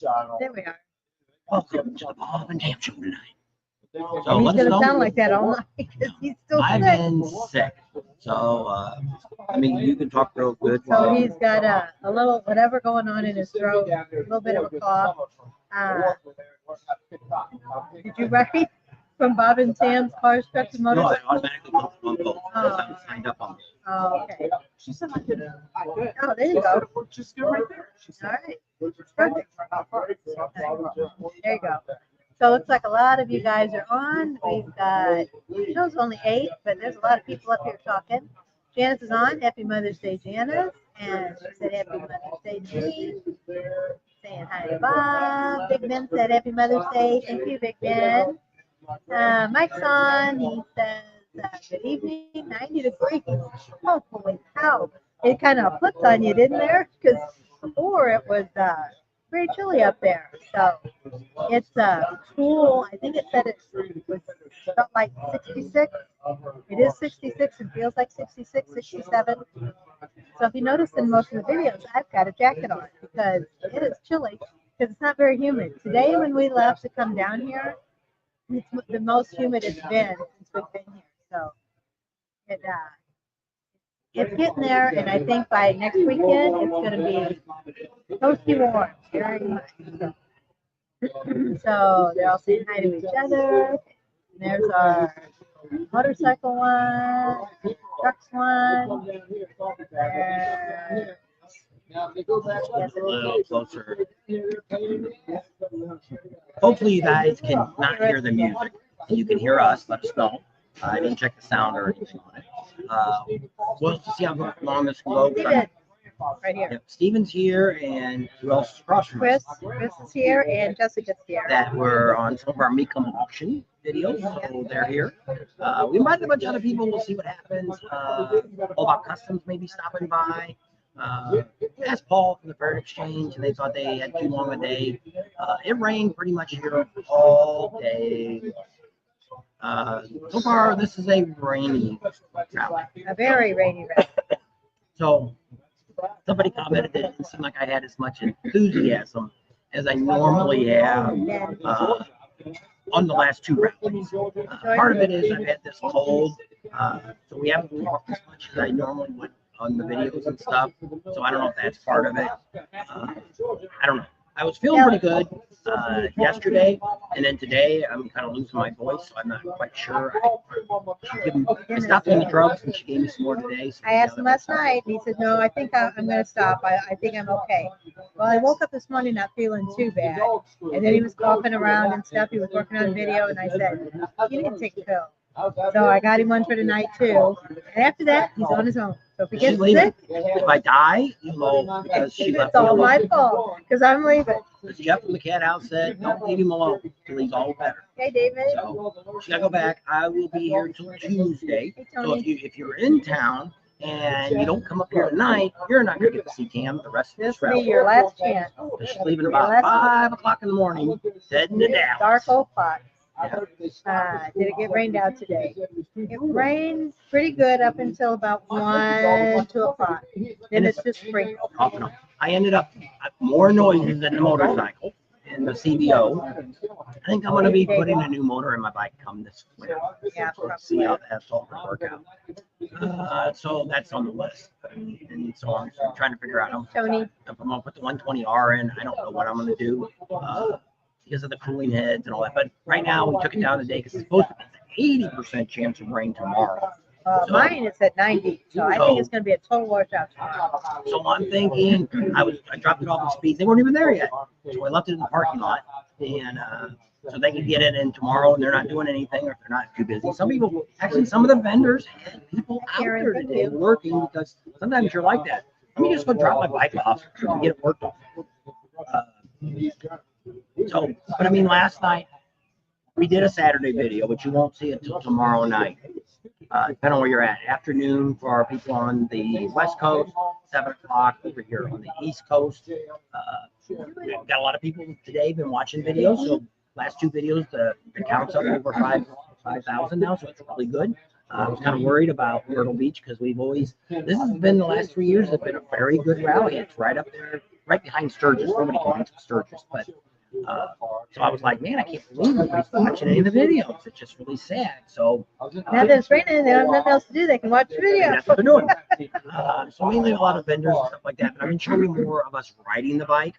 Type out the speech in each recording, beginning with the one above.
There we are. Welcome to the Bob and Tam Show tonight. So And he's let's going to go. sound like that all night because he's still I've sick. been sick. So, I mean, you can talk real good. So he's got a little whatever going on in his throat, a little bit of a cough. Did you write from Bob and Sam's Cars, Trucks, and No, I Motorcycles? automatically put on both because I'm signed up on both. Oh, okay. Oh, there you go. Just go right there. All right. Perfect. There you go. So it looks like a lot of you guys are on. We've got, it shows only 8, but there's a lot of people up here talking. Janice is on. Happy Mother's Day, Janice. And she said Happy Mother's Day to me. Saying hi to Bob. Big Ben said Happy Mother's Day. Thank you, Big Ben. Mike's on. He says, good evening, 90 degrees. Oh, holy cow. It kind of flipped on you, didn't there? Because before it was pretty chilly up there. So it's cool. I think it said it was felt like 66. It is 66 and feels like 66, 67. So if you notice in most of the videos, I've got a jacket on because it is chilly because it's not very humid. Today when we left to come down here, it's the most humid it's been since we've been here. So it's getting there, and I think by next weekend it's going to be toasty warm, very much. So they're all saying hi to each other. There's our motorcycle one, trucks one. A little closer. Hopefully you guys can not hear the music and you can hear us. Let us know. I didn't check the sound or anything on it. We'll see how long this goes. Right here. Yep, Steven's here, and who else is across from us? Chris is here, and Jessica's here. That were on some of our Meekum auction videos, so they're here. We invited a bunch of other people. We'll see what happens. All about customs maybe stopping by. Asked Paul from the Bird Exchange, and they thought they had too long a day. It rained pretty much here all day. So far, this is a rainy rally. A very rainy rally. So somebody commented that it didn't seem like I had as much enthusiasm as I normally have on the last 2 rallies. Part of it is I've had this cold, so we haven't talked as much as I normally would on the videos and stuff. So I don't know if that's part of it. I don't know. I was feeling pretty good yesterday, and then today I'm kind of losing my voice, so I'm not quite sure. I stopped doing the drugs, and she gave me some more today. So I asked him last night, and he said, no, I think I'm going to stop. I think I'm okay. Well, I woke up this morning not feeling too bad, and then he was coughing around and stuff. He was working on video, and I said, you need to take a pill. So I got him one for tonight, too. And after that, he's on his own. So if he gets sick, if I die, you know, because she left it's all my fault, because I'm leaving. Jeff from the cat house said, don't leave him alone till he's all better. Hey, David. So she gotta go back. I will be here till Tuesday. Hey, So Tony. if you're in town and you don't come up here tonight, you're not gonna get to see Tam the rest of This this will be rally. your last chance. She's leaving about 5 o'clock in the morning, heading to Dallas. Dark old spot. Yeah. Did it get rained out today? It rained pretty good up until about 1, 2 o'clock. Then it's just sprinkled. Off and on. I ended up more noises than the motorcycle and the CBO. I think I'm going to be putting a new motor in my bike come this winter. Yeah, So let's see how that's all going to work out. So that's on the list. And so I'm trying to figure out Tony. if I'm going to put the 120R in. I don't know what I'm going to do because of the cooling heads and all that. But right now we took it down today because it's supposed to be an 80% chance of rain tomorrow. Mine is at 90, so I think it's going to be a total washout tomorrow. So I'm thinking, I dropped it off at speed. They weren't even there yet. So I left it in the parking lot. And so they can get it in tomorrow and they're not doing anything or if they're not too busy. Some people, actually some of the vendors had people out there today working because sometimes you're like that. Let me just go drop my bike off and get it worked on. So, but I mean, last night we did a Saturday video, but you won't see it until tomorrow night. Depending on where you're at. Afternoon for our people on the West Coast, 7 o'clock over here on the East Coast. We've got a lot of people today been watching videos. So last 2 videos, the count's up over 5,000 now, so it's really good. I was kind of worried about Myrtle Beach because this has been the last 3 years have been a very good rally. It's right up there right behind Sturgis. Nobody can reach Sturgis, but so I was like, man, I can't believe nobody's watching any of the videos. It's just really sad. So Now that it's raining, they don't have nothing else to do. They can watch the video. that's what they're doing. So mainly a lot of vendors and stuff like that. But I've been showing you more of us riding the bike.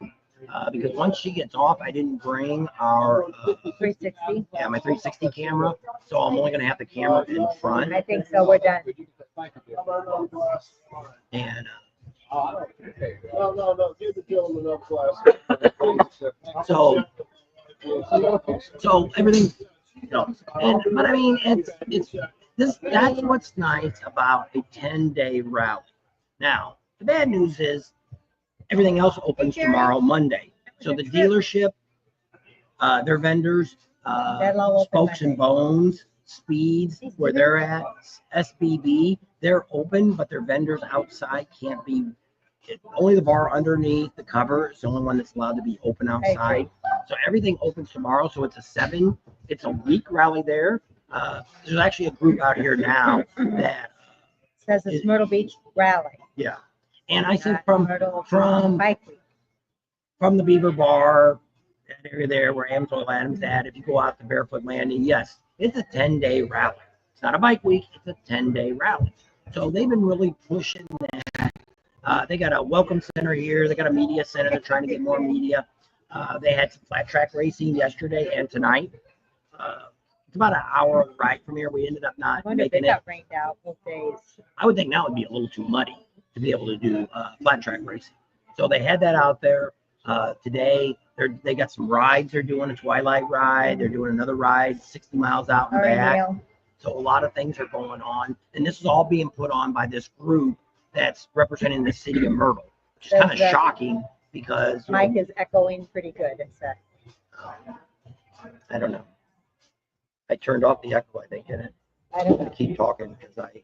Because once she gets off, I didn't bring our 360. Yeah, my 360 camera, so I'm only gonna have the camera in front. I think so. We're done. And so everything, but I mean, it's this. That's what's nice about a 10-day rally. Now, the bad news is everything else opens tomorrow, Monday. So the dealership, their vendors, Spokes and Bones, Speeds, where they're at, SBB, they're open, but their vendors outside can't be. Only the bar underneath the cover is the only one that's allowed to be open outside. So everything opens tomorrow. So it's a week rally there. There's actually a group out here now that says it's Myrtle Beach Rally. Yeah. And I think from Bike Week. From the Beaver Bar, that area there where Amsoil Adams at, if you go out to Barefoot Landing, yes, it's a 10-day rally. It's not a bike week, it's a 10-day rally. So they've been really pushing that. They got a welcome center here. They got a media center. They're trying to get more media. They had some flat track racing yesterday and tonight. It's about an hour ride from here. We ended up not making it. Got rained out both days. I would think now would be a little too muddy to be able to do flat track racing. So they had that out there. Today, they got some rides. They're doing a twilight ride. They're doing another ride 60 miles out and back. So a lot of things are going on. And this is all being put on by this group that's representing the city of Myrtle, which is kind of shocking because Mike is echoing pretty good. It said. I don't know. I turned off the echo, I think, in it. I don't know. I keep talking because I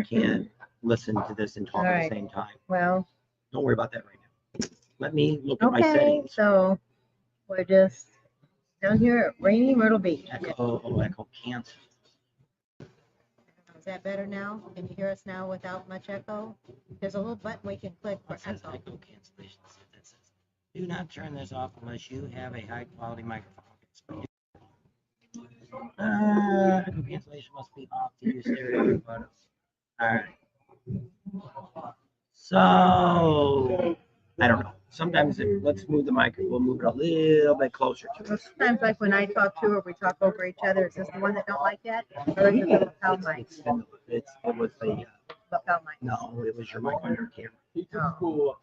can't listen to this and talk at the same time. Well, don't worry about that right now. Let me look at my settings. So we're just down here at rainy Myrtle Beach. Echo cancel. Is that better now? Can you hear us now without much echo? There's a little button we can click for echo. Echo cancellation. Do not turn this off unless you have a high quality microphone. Echo cancellation must be off to use stereo photos. All right. So I don't know. Sometimes let's move the mic. We'll move it a little bit closer to us. Sometimes, like when I talk to her, we talk over each other. Is this the one that don't like that, or is it the lapel mic? It was the lapel mic. No, it was your mic on your camera. Oh.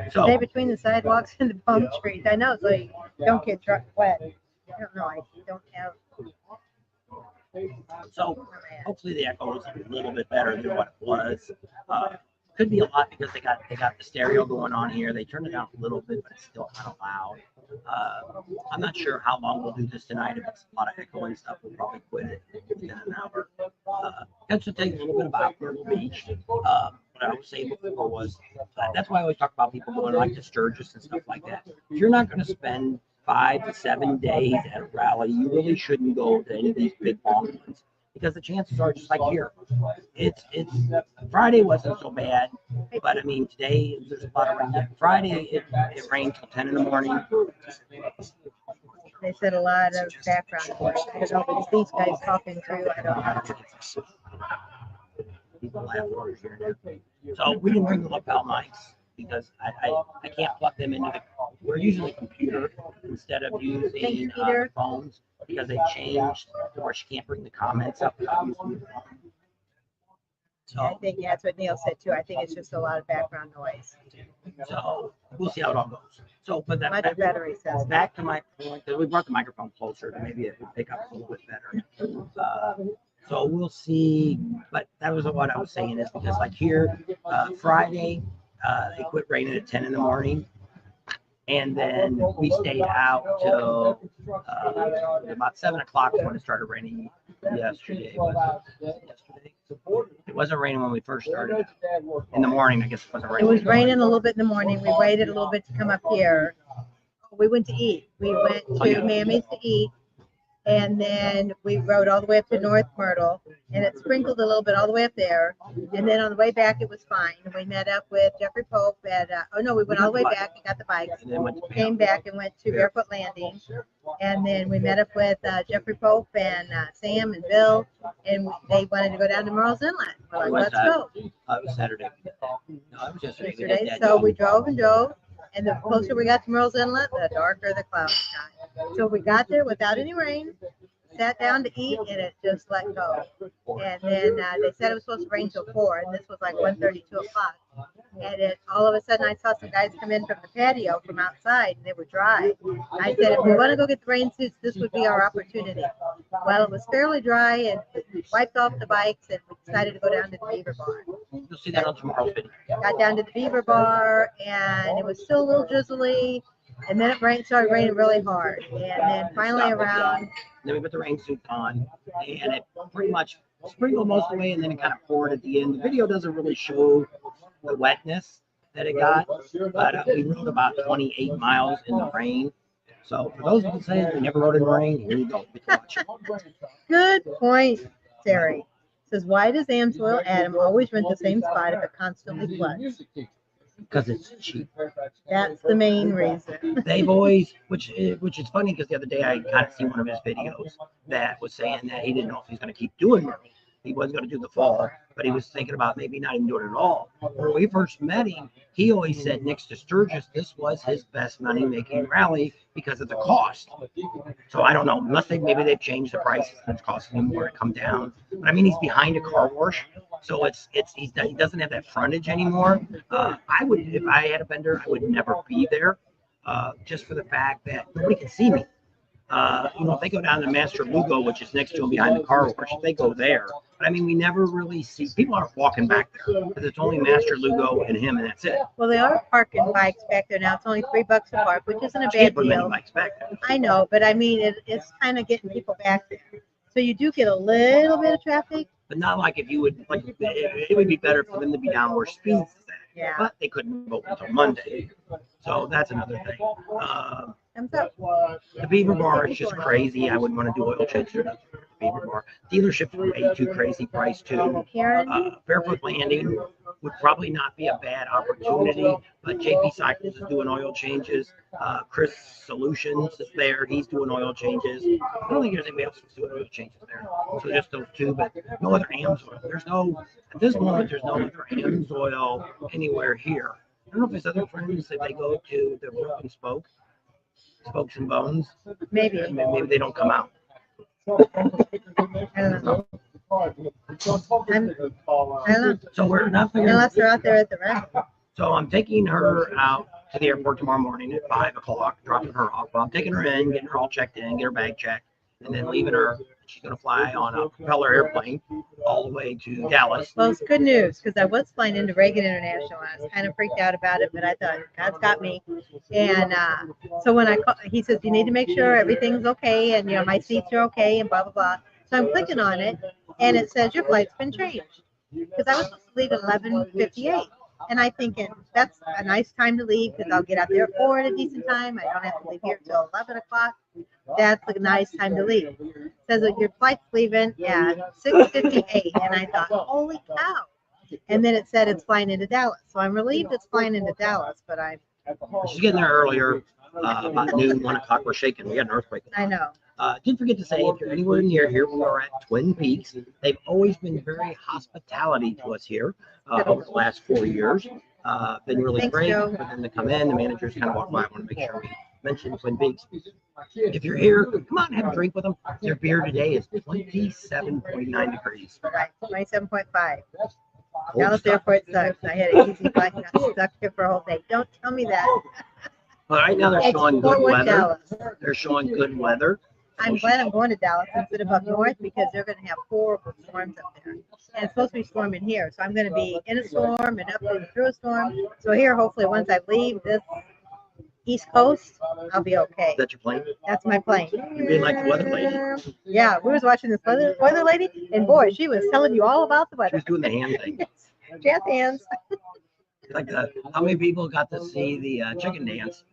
Stay between the sidewalks and the palm trees. I know, so you don't get wet. I don't know. I don't have. So hopefully the echo is a little bit better than what it was. Could be a lot because they got the stereo going on here. They turned it down a little bit, but it's still kind of loud. I'm not sure how long we'll do this tonight. If it's a lot of echo and stuff, we'll probably quit it in an hour. That's to tell you a little bit about Myrtle Beach. What I was saying before was that's why I always talk about people going like to Sturgis and stuff like that. If you're not going to spend 5 to 7 days at a rally, you really shouldn't go to any of these big long ones. Because the chances are just like here. It's Friday wasn't so bad, but I mean today there's a lot of rain. Friday it rained till 10 in the morning. They said a lot of background noise. I don't know if these guys talking through. I don't know. People laugh over here. So we didn't bring the lapel mics because I can't plug them into we're using the computer instead of using the phones. Because they changed where she can't bring the comments up. So I think that's what Neil said too. I think it's just a lot of background noise. So we'll see how it all goes. So, but that much better, he says. Back to my point, we brought the microphone closer, to maybe it would pick up a little bit better. So we'll see. But that was what I was saying is because like here, Friday, it quit raining at 10 in the morning. And then we stayed out till about 7 o'clock when it started raining yesterday. It wasn't raining when we first started. In the morning, I guess it wasn't raining. It was raining a little bit in the morning. We waited a little bit to come up here. We went to eat. We went to Mammy's to eat. And then we rode all the way up to North Myrtle, and it sprinkled a little bit all the way up there. And then on the way back, it was fine. We met up with Jeffrey Pope at, oh no, we went all the way back and got the bikes, came back and went to Barefoot Landing. And then we met up with Jeffrey Pope and Sam and Bill, and they wanted to go down to Merle's Inlet. We're like, let's go. It was Saturday. No, it was Yesterday. So we drove and drove, and the closer we got to Merle's Inlet, the darker the clouds got. So we got there without any rain, sat down to eat, and it just let go. And then they said it was supposed to rain till 4, and this was like 1:30, 2 o'clock. And it, all of a sudden, I saw some guys come in from the patio from outside, and they were dry. I said, if we want to go get the rain suits, this would be our opportunity. Well, it was fairly dry, and we wiped off the bikes, and we decided to go down to the Beaver Bar. You'll see that on tomorrow's video. Got down to the Beaver Bar, and it was still a little drizzly. And then it started raining really hard. And then finally around. Then we put the rain suit on, and it pretty much sprinkled most of the way, and then it kind of poured at the end. The video doesn't really show the wetness that it got, but we rode about 28 miles in the rain. So for those who say we never rode in the rain, here you go. Good point, Terry. Says, why does Amsoil Adam always rent the same spot if it constantly floods? Because it's cheap. That's the main reason. They've always, which is funny because the other day I kind of seen one of his videos that was saying that he didn't know if he's going to keep doing Myrtle. He wasn't going to do the fall, but he was thinking about maybe not even doing it at all. When we first met him, he always said next to Sturgis, this was his best money-making rally because of the cost. So I don't know, unless maybe they've changed the prices and it's costing him more to come down. But I mean, he's behind a car wash, so he doesn't have that frontage anymore. I would, if I had a vendor, I would never be there, just for the fact that nobody can see me. If they go down to Master Lugo, which is next to him behind the car wash, they go there. But I mean, we never really see, people aren't walking back there because it's only Master Lugo and him, and that's it. Well, they are parking bikes back there now. It's only $3 a park, which isn't a bad deal. Bikes back there. I know, but I mean, it's kind of getting people back there. So you do get a little bit of traffic. But not like if you would, like, it would be better for them to be down where Speeds is at. Yeah. But they couldn't vote until Monday. So that's another thing. The Beaver Bar is just crazy. I wouldn't want to do oil change at the Beaver Bar. Dealership's way too crazy price too. Barefoot Landing would probably not be a bad opportunity, but JP Cycles is doing oil changes. Chris Solutions is there. He's doing oil changes. I don't think there's anybody else who's doing oil changes there. So just those two, but no other AMSOIL. At this moment, there's no other AMSOIL anywhere here. I don't know if his other friends, if they go to the Broken Spokes and Bones. Maybe they don't come out. I don't know. So we're not figuring. Unless they're out there at the restaurant. So I'm taking her out to the airport tomorrow morning at 5 o'clock, dropping her off. Well, I'm taking her in, getting her all checked in, get her bag checked, and then leaving her. She's going to fly on a propeller airplane all the way to Dallas. Well, it's good news because I was flying into Reagan International. I was kind of freaked out about it, but I thought, God's got me. And so when I call, he says, you need to make sure everything's okay and, my seats are okay and blah, blah, blah. So I'm clicking on it, and it says your flight's been changed because I was supposed to leave at 11:58. And I'm thinking, that's a nice time to leave because I'll get out there at 4 at a decent time. I don't have to leave here until 11 o'clock. That's a nice time to leave. It says that your flight's leaving at 6:58. And I thought, holy cow. And then it said it's flying into Dallas. So I'm relieved it's flying into Dallas, but she's getting there earlier, about noon, 1 o'clock. We're shaking. We got an earthquake. I know. Didn't forget to say, if you're anywhere near here, we are at Twin Peaks. They've always been very hospitality to us here over the last 4 years. Been really great for them to come in. The managers kind of walk by. I want to make sure we mention Twin Peaks. If you're here, come on and have a drink with them. Their beer today is 27.9 degrees. Right, 27.5. Dallas Airport sucks. I had an easy flight and got stuck here for a whole day. Don't tell me that. But right now they're showing good weather. Dallas. They're showing good weather. I'm glad I'm going to Dallas instead of up north because they're going to have horrible storms up there. And it's supposed to be storming here. So I'm going to be in a storm and up and through a storm. So here, hopefully, once I leave this East Coast, I'll be okay. Is that your plane? That's my plane. You're being like the weather lady. Yeah, we was watching this weather lady, and boy, she was telling you all about the weather. She was doing the hand thing. Jazz hands. Like how many people got to see the chicken dance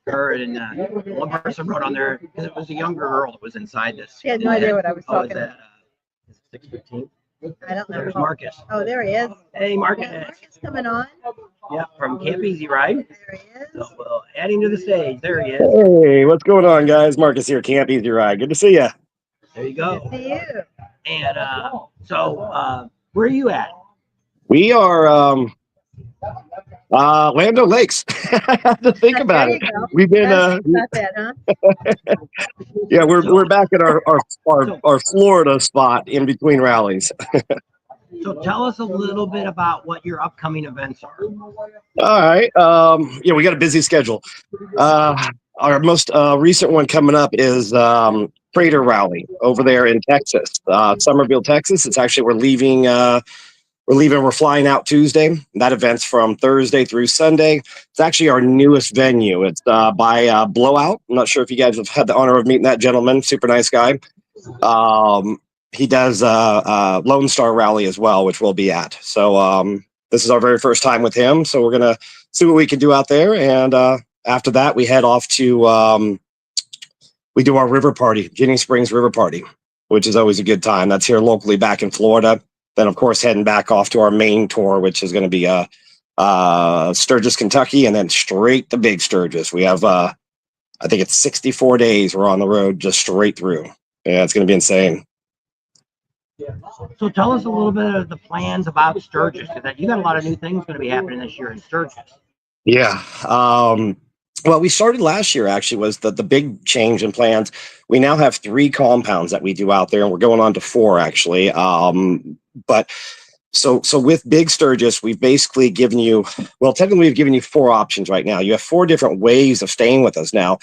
Her and one person wrote on there because it was a younger girl that was inside this. She had no idea what I was Oh, talking is about. that 6:15? I don't know. There's Marcus. Oh, there he is. Hey, Marcus. Marcus coming on. Yeah, from Camp Easy Ride. There he is. So, well, adding to the stage. There he is. Hey, what's going on, guys? Marcus here, Camp Easy Ride. Good to see you. There you go. Good to see you. And where are you at? We are Land Lakes. I have to think about There it. you go. We've been Gotta think about that, huh? yeah, we're back at our Florida spot in between rallies. So tell us a little bit about what your upcoming events are. All right. Yeah, we got a busy schedule. Our most recent one coming up is Freighter Rally over there in Texas, Somerville, Texas. It's actually we're flying out Tuesday. That event's from Thursday through Sunday. It's actually our newest venue. It's by Blowout. I'm not sure if you guys have had the honor of meeting that gentleman. Super nice guy. He does Lone Star Rally as well, which we'll be at. So this is our very first time with him. So we're gonna see what we can do out there. And after that, we head off to we do our river party, Ginny Springs River Party, which is always a good time. That's here locally back in Florida. Then, of course, heading back off to our main tour, which is going to be Sturgis, Kentucky, and then straight to Big Sturgis. We have, I think it's 64 days we're on the road just straight through. Yeah, it's going to be insane. So tell us a little bit of the plans about Sturgis, because you got a lot of new things going to be happening this year in Sturgis. Yeah. Well, we started last year, actually, was the big change in plans. We now have 3 compounds that we do out there, and we're going on to 4, actually. But so with Big Sturgis, we've basically given you, well, technically we've given you 4 options right now. You have 4 different ways of staying with us now,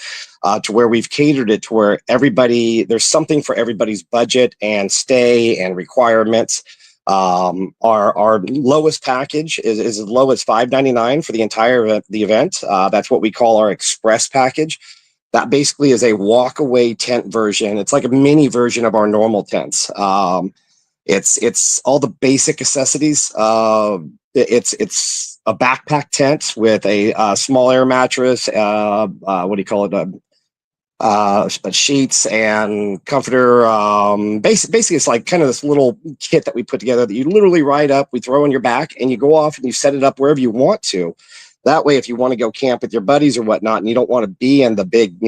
to where we've catered it to where there's something for everybody's budget and stay and requirements. Our lowest package is as low as $5.99 for the entire event. That's what we call our express package. That basically is a walk-away tent version. It's like a mini version of our normal tents. It's all the basic necessities. It's a backpack tent with a small air mattress. What do you call it? Sheets and comforter. Basically, it's like kind of this little kit that we put together that you literally ride up, we throw on your back, and you go off and you set it up wherever you want to. That way, if you want to go camp with your buddies or whatnot, and you don't want to be in the big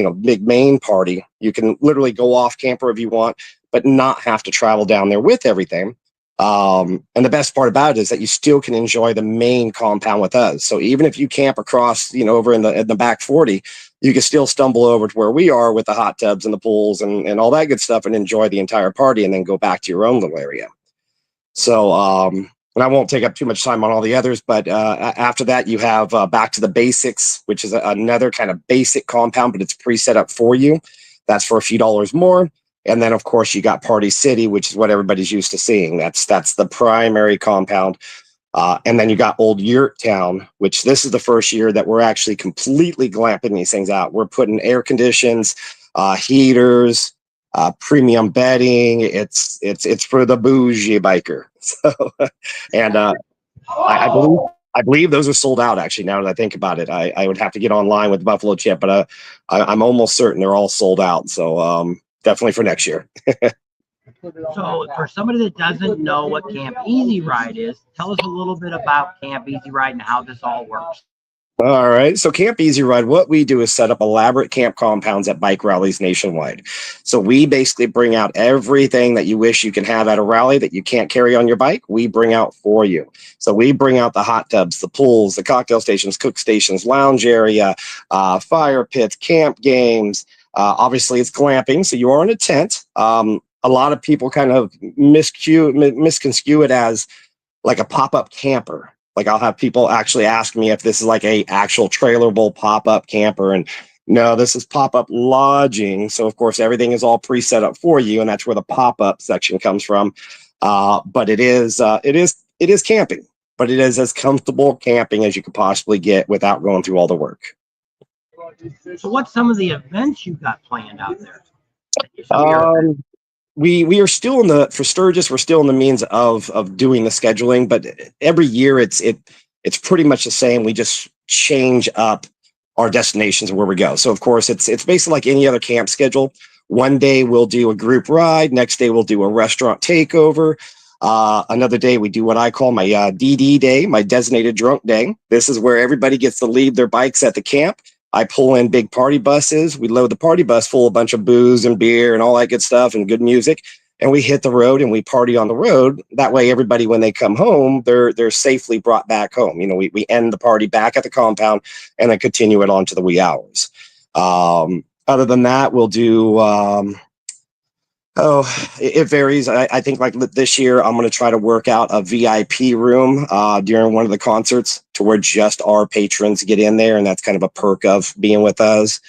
main party, you can literally go off camp wherever you want, but not have to travel down there with everything. And the best part about it is that you still can enjoy the main compound with us. So even if you camp across, over in the back 40, you can still stumble over to where we are with the hot tubs and the pools and all that good stuff and enjoy the entire party and then go back to your own little area. So, and I won't take up too much time on all the others, but after that, you have Back to the Basics, which is another kind of basic compound, but it's pre-set up for you. That's for a few dollars more. And then, of course, you got Party City, which is what everybody's used to seeing. That's the primary compound. And then you got Old Yurt Town, which this is the first year that we're actually completely glamping these things out. We're putting air conditions, heaters, premium bedding. It's for the bougie biker. So, and I believe those are sold out. Actually, now that I think about it, I would have to get online with Buffalo Chip, but I'm almost certain they're all sold out. So definitely for next year. So for somebody that doesn't know what Camp Easy Ride is, tell us a little bit about Camp Easy Ride and how this all works. All right. So Camp Easy Ride, what we do is set up elaborate camp compounds at bike rallies nationwide. So we basically bring out everything that you wish you can have at a rally that you can't carry on your bike. We bring out for you. So we bring out the hot tubs, the pools, the cocktail stations, cook stations, lounge area, fire pits, camp games. Obviously, it's glamping. So you are in a tent. A lot of people kind of misconstrue it as like a pop-up camper. Like I'll have people actually ask me if this is like a actual trailerable pop-up camper, and no, this is pop-up lodging. So of course everything is all pre-set up for you, and that's where the pop-up section comes from. But it is camping, but it is as comfortable camping as you could possibly get without going through all the work. So what's some of the events you got planned out there? We are still for Sturgis, we're still in the means of doing the scheduling, but every year it's pretty much the same. We just change up our destinations and where we go. So of course it's basically like any other camp schedule. One day we'll do a group ride. Next day we'll do a restaurant takeover. Another day we do what I call my DD day, my designated drunk day. This is where everybody gets to leave their bikes at the camp. I pull in big party buses. We load the party bus full of a bunch of booze and beer and all that good stuff and good music. And we hit the road and we party on the road. That way, everybody, when they come home, they're safely brought back home. You know, we end the party back at the compound and then continue it on to the wee hours. Other than that, we'll do, it varies. I think like this year, I'm going to try to work out a VIP room during one of the concerts to where just our patrons get in there. And that's kind of a perk of being with us.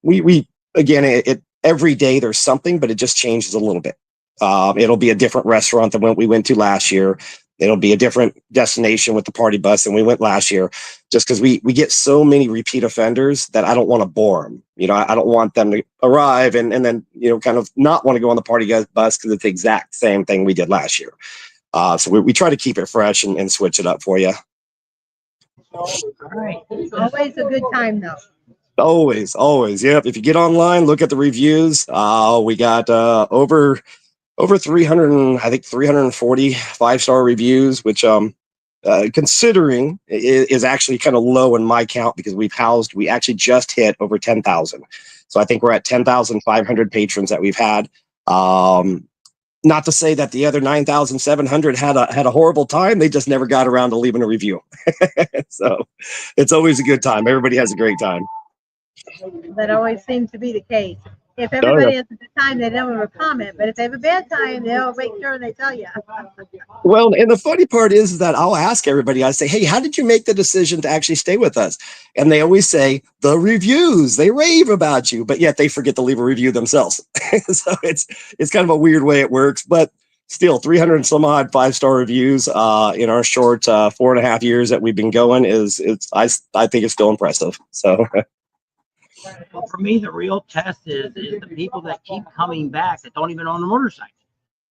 We again, every day there's something, but it just changes a little bit. It'll be a different restaurant than what we went to last year. It'll be a different destination with the party bus than we went last year, just because we get so many repeat offenders that I don't want to bore them. You know, I don't want them to arrive and then, you know, kind of not want to go on the party bus because it's the exact same thing we did last year. So we try to keep it fresh and switch it up for you. All right. It's always a good time, though. Always. Yep. If you get online, look at the reviews. We got over 300 and I think 340 5-star reviews, which considering is actually kind of low in my count because we actually just hit over 10,000. So I think we're at 10,500 patrons that we've had. Not to say that the other 9,700 had a horrible time. They just never got around to leaving a review. So it's always a good time. Everybody has a great time. That always seems to be the case. If everybody has a good time, they don't have a comment. But if they have a bad time, they'll make sure they tell you. Well, and the funny part is that I'll ask everybody, I say, hey, how did you make the decision to actually stay with us? And they always say, the reviews, they rave about you, but yet they forget to leave a review themselves. So it's kind of a weird way it works, but still 300 and some odd 5-star reviews in our short 4.5 years that we've been going I think it's still impressive. So. Well, for me, the real test is the people that keep coming back that don't even own a motorcycle.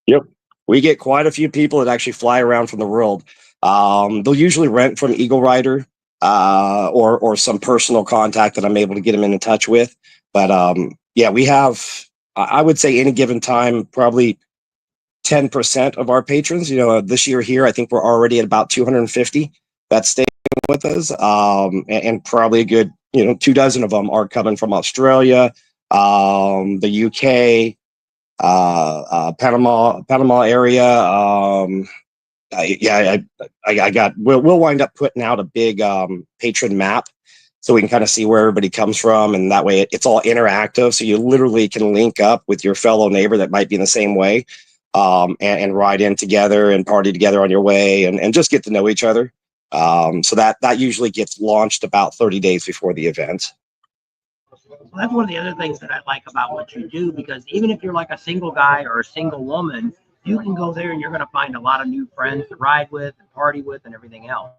Yep. We get quite a few people that actually fly around from the world. They'll usually rent from Eagle Rider or some personal contact that I'm able to get them in touch with. But yeah, we have, I would say any given time, probably 10% of our patrons. You know, this year here, I think we're already at about 250 that stay with us, and probably a good 24 of them are coming from Australia, the UK, Panama area. We'll wind up putting out a big patron map so we can kind of see where everybody comes from, and that way it's all interactive. So you literally can link up with your fellow neighbor that might be in the same way, and ride in together and party together on your way, and just get to know each other. So that usually gets launched about 30 days before the event. Well, that's one of the other things that I like about what you do, because even if you're like a single guy or a single woman, you can go there and you're going to find a lot of new friends to ride with and party with and everything else.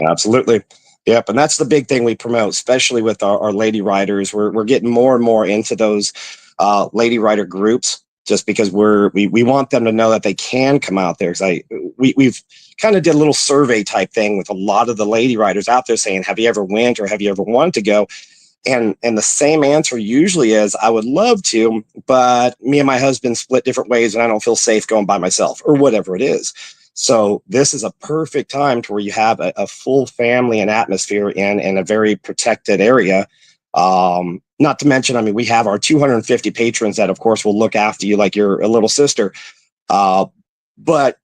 Absolutely. Yep. And that's the big thing we promote, especially with our lady riders. We're getting more and more into those lady rider groups, just because we want them to know that they can come out there. Because we've kind of did a little survey type thing with a lot of the lady riders out there saying, have you ever went or have you ever wanted to go? And the same answer usually is, I would love to, but me and my husband split different ways and I don't feel safe going by myself, or whatever it is. So this is a perfect time to where you have a full family and atmosphere in a very protected area. Not to mention, I mean, we have our 250 patrons that of course will look after you like you're a little sister. But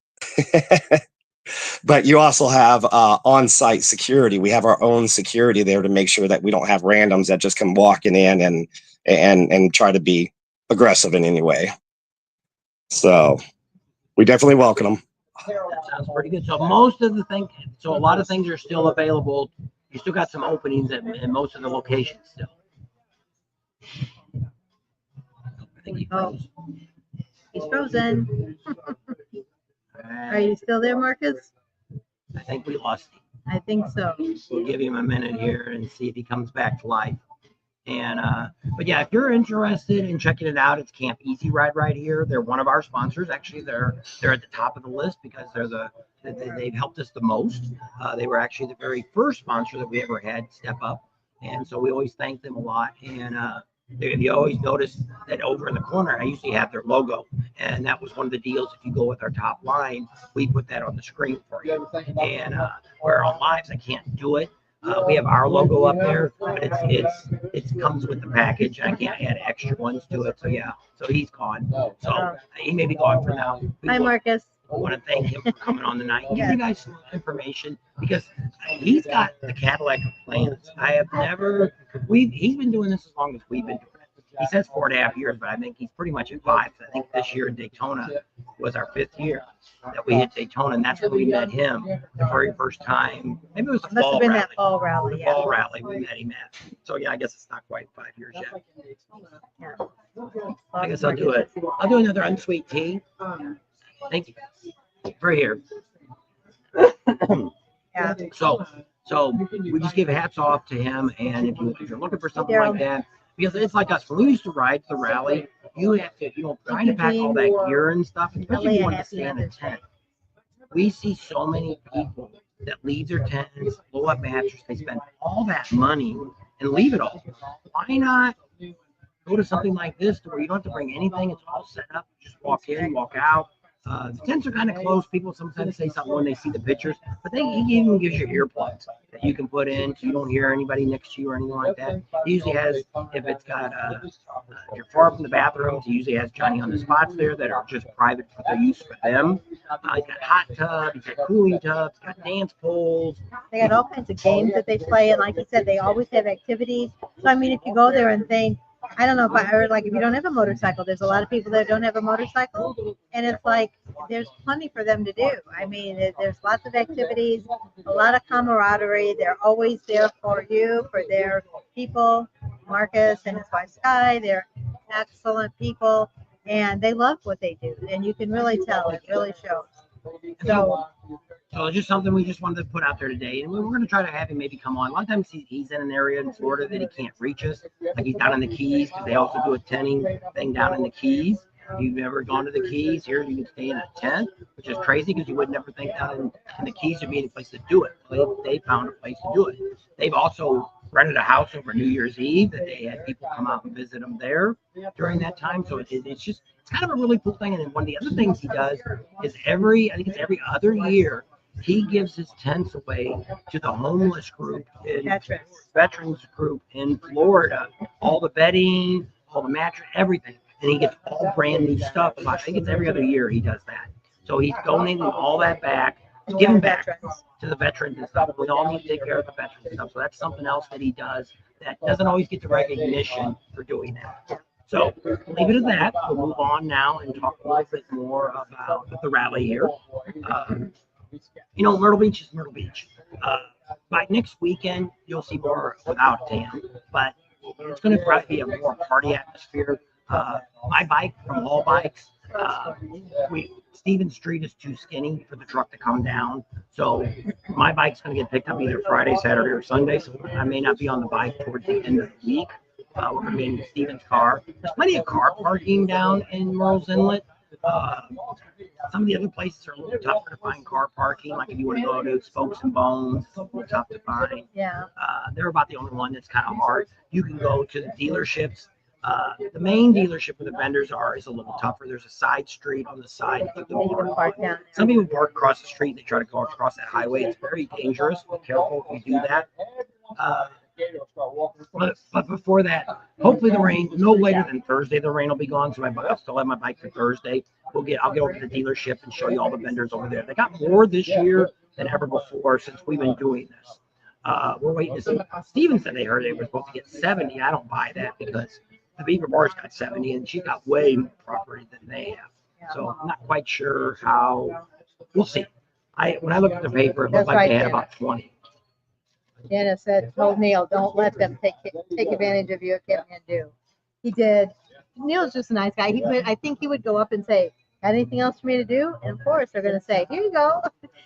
But you also have on-site security. We have our own security there to make sure that we don't have randoms that just come walking in and try to be aggressive in any way. So we definitely welcome them. That sounds pretty good. So a lot of things are still available. You still got some openings in most of the locations still. I think he froze. He's frozen. Are you still there, Marcus? I think we lost him. I think so. We'll give him a minute here and see if he comes back to life. And but yeah, if you're interested in checking it out, it's Camp Easy Ride right here. They're one of our sponsors. Actually, they're at the top of the list because they've helped us the most. They were actually the very first sponsor that we ever had step up And so we always thank them a lot. And you always notice that over in the corner, I usually have their logo. And that was one of the deals. If you go with our top line, we put that on the screen for you. And where on lives, I can't do it. We have our logo up there, but it comes with the package. I can't add extra ones to it. So yeah, so he's gone. So he may be gone for now. Hi, Marcus. I want to thank him for coming on tonight. Give you guys some information because he's got the Cadillac of plans. I have never. He's been doing this as long as we've been doing it. He says 4.5 years, but I think he's pretty much at 5. I think this year in Daytona was our 5th year that we hit Daytona, and that's where we met him the very first time. Maybe it was the Must fall have been rally. that fall rally. The Yeah. fall rally we met him at. So yeah, I guess it's not quite 5 years yet. Yeah. I guess I'll do it. I'll do another unsweet tea. Thank you. Right here. Yeah. So we just give hats off to him, and if you're looking for something like that, because it's like us when we used to ride the rally, you have to trying to pack all that gear and stuff, especially if you want to stay in a tent. We see so many people that leave their tents, blow up mattresses, they spend all that money and leave it all. Why not go to something like this to where you don't have to bring anything? It's all set up. Just walk in, walk out. The tents are kind of close. People sometimes say something when they see the pictures, but he even gives you earplugs that you can put in so you don't hear anybody next to you or anything like that. He usually has, if it's got, if you're far from the bathrooms, he usually has Johnny on the spots there that are just private for their use for them. He's got hot tub, he's got cooling tubs, he's got dance poles. They got all kinds of games that they play, and like you said, they always have activities. So I mean, if you go there and think, I don't know if I heard, like, if you don't have a motorcycle, there's a lot of people that don't have a motorcycle, and it's like there's plenty for them to do. I mean, there's lots of activities, a lot of camaraderie. They're always there for you, for their people. Marcus and his wife Sky, they're excellent people, and they love what they do, and you can really tell. It really shows. So it's just something we just wanted to put out there today. And we're going to try to have him maybe come on. A lot of times he's in an area in Florida that he can't reach us. Like he's down in the Keys, because they also do a tenting thing down in the Keys. If you've ever gone to the Keys, here you can stay in a tent, which is crazy because you would never think down in the Keys would be any place to do it. They found a place to do it. They've also rented a house over New Year's Eve that they had people come out and visit them there during that time. So it's kind of a really cool thing. And then one of the other things he does is every other year, he gives his tents away to the homeless group, veterans group in Florida. All the bedding, all the mattress, everything. And he gets all brand new stuff. I think it's every other year he does that. So he's donating all that back, giving back to the veterans and stuff. We all need to take care of the veterans and stuff. So that's something else that he does that doesn't always get the recognition for doing that. So leave it at that. We'll move on now and talk a little bit more about the rally here. Myrtle Beach is Myrtle Beach. By next weekend, you'll see more without Dan, but it's going to probably be a more party atmosphere. My bike from All Bikes, Stephen Street is too skinny for the truck to come down. So my bike's going to get picked up either Friday, Saturday, or Sunday. So I may not be on the bike towards the end of the week. We're going to be in Stephen's car. There's plenty of car parking down in Merle's Inlet. Some of the other places are a little tougher to find car parking. Like if you want to go to Spokes and Bones, it's a little tough to find. Yeah. They're about the only one that's kind of hard. You can go to the dealerships. The main dealership where the vendors are is a little tougher. There's a side street on the side. Some people park across the street and they try to go across that highway. It's very dangerous. Be careful if you do that. But before that, hopefully the rain, no later than Thursday, the rain will be gone. So I'll still have my bike for Thursday. I'll get over to the dealership and show you all the vendors over there. They got more this year than ever before since we've been doing this. We're waiting to see. Steven said they heard they were supposed to get 70. I don't buy that because the Beaver Bar's got 70 and she's got way more property than they have. So I'm not quite sure how. We'll see. When I looked at the paper, it looked like they had about 20. Janice told Neil, don't let them take advantage of you. Can't do. He did. Neil's just a nice guy. I think he would go up and say, got anything else for me to do? And of course, they're going to say, here you go.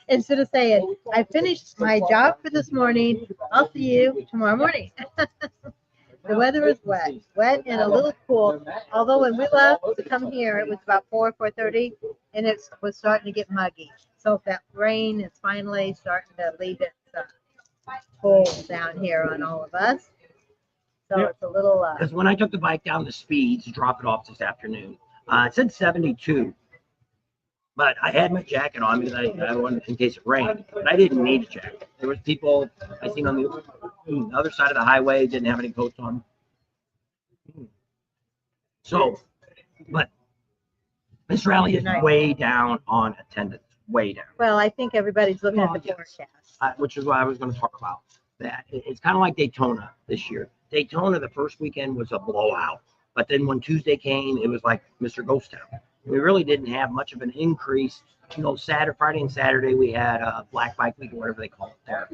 Instead of saying, I finished my job for this morning. I'll see you tomorrow morning. The weather was wet and a little cool. Although when we left to come here, it was about 4:30, and it was starting to get muggy. So that rain is finally starting to leave its pull down here on all of us. So it's a little, Because when I took the bike down the speeds to drop it off this afternoon, it said 72. But I had my jacket on because I wanted in case it rained. But I didn't need a jacket. There was people I seen on the other side of the highway didn't have any coats on. So, but this rally is way down on attendance. Way down. well, I think everybody's looking at the forecast. Which is what I was going to talk about. That it's kind of like Daytona this year. Daytona, the first weekend was a blowout. But then when Tuesday came, it was like Mr. Ghost Town. We really didn't have much of an increase. You know, Friday and Saturday, we had Black Bike Week or whatever they call it there.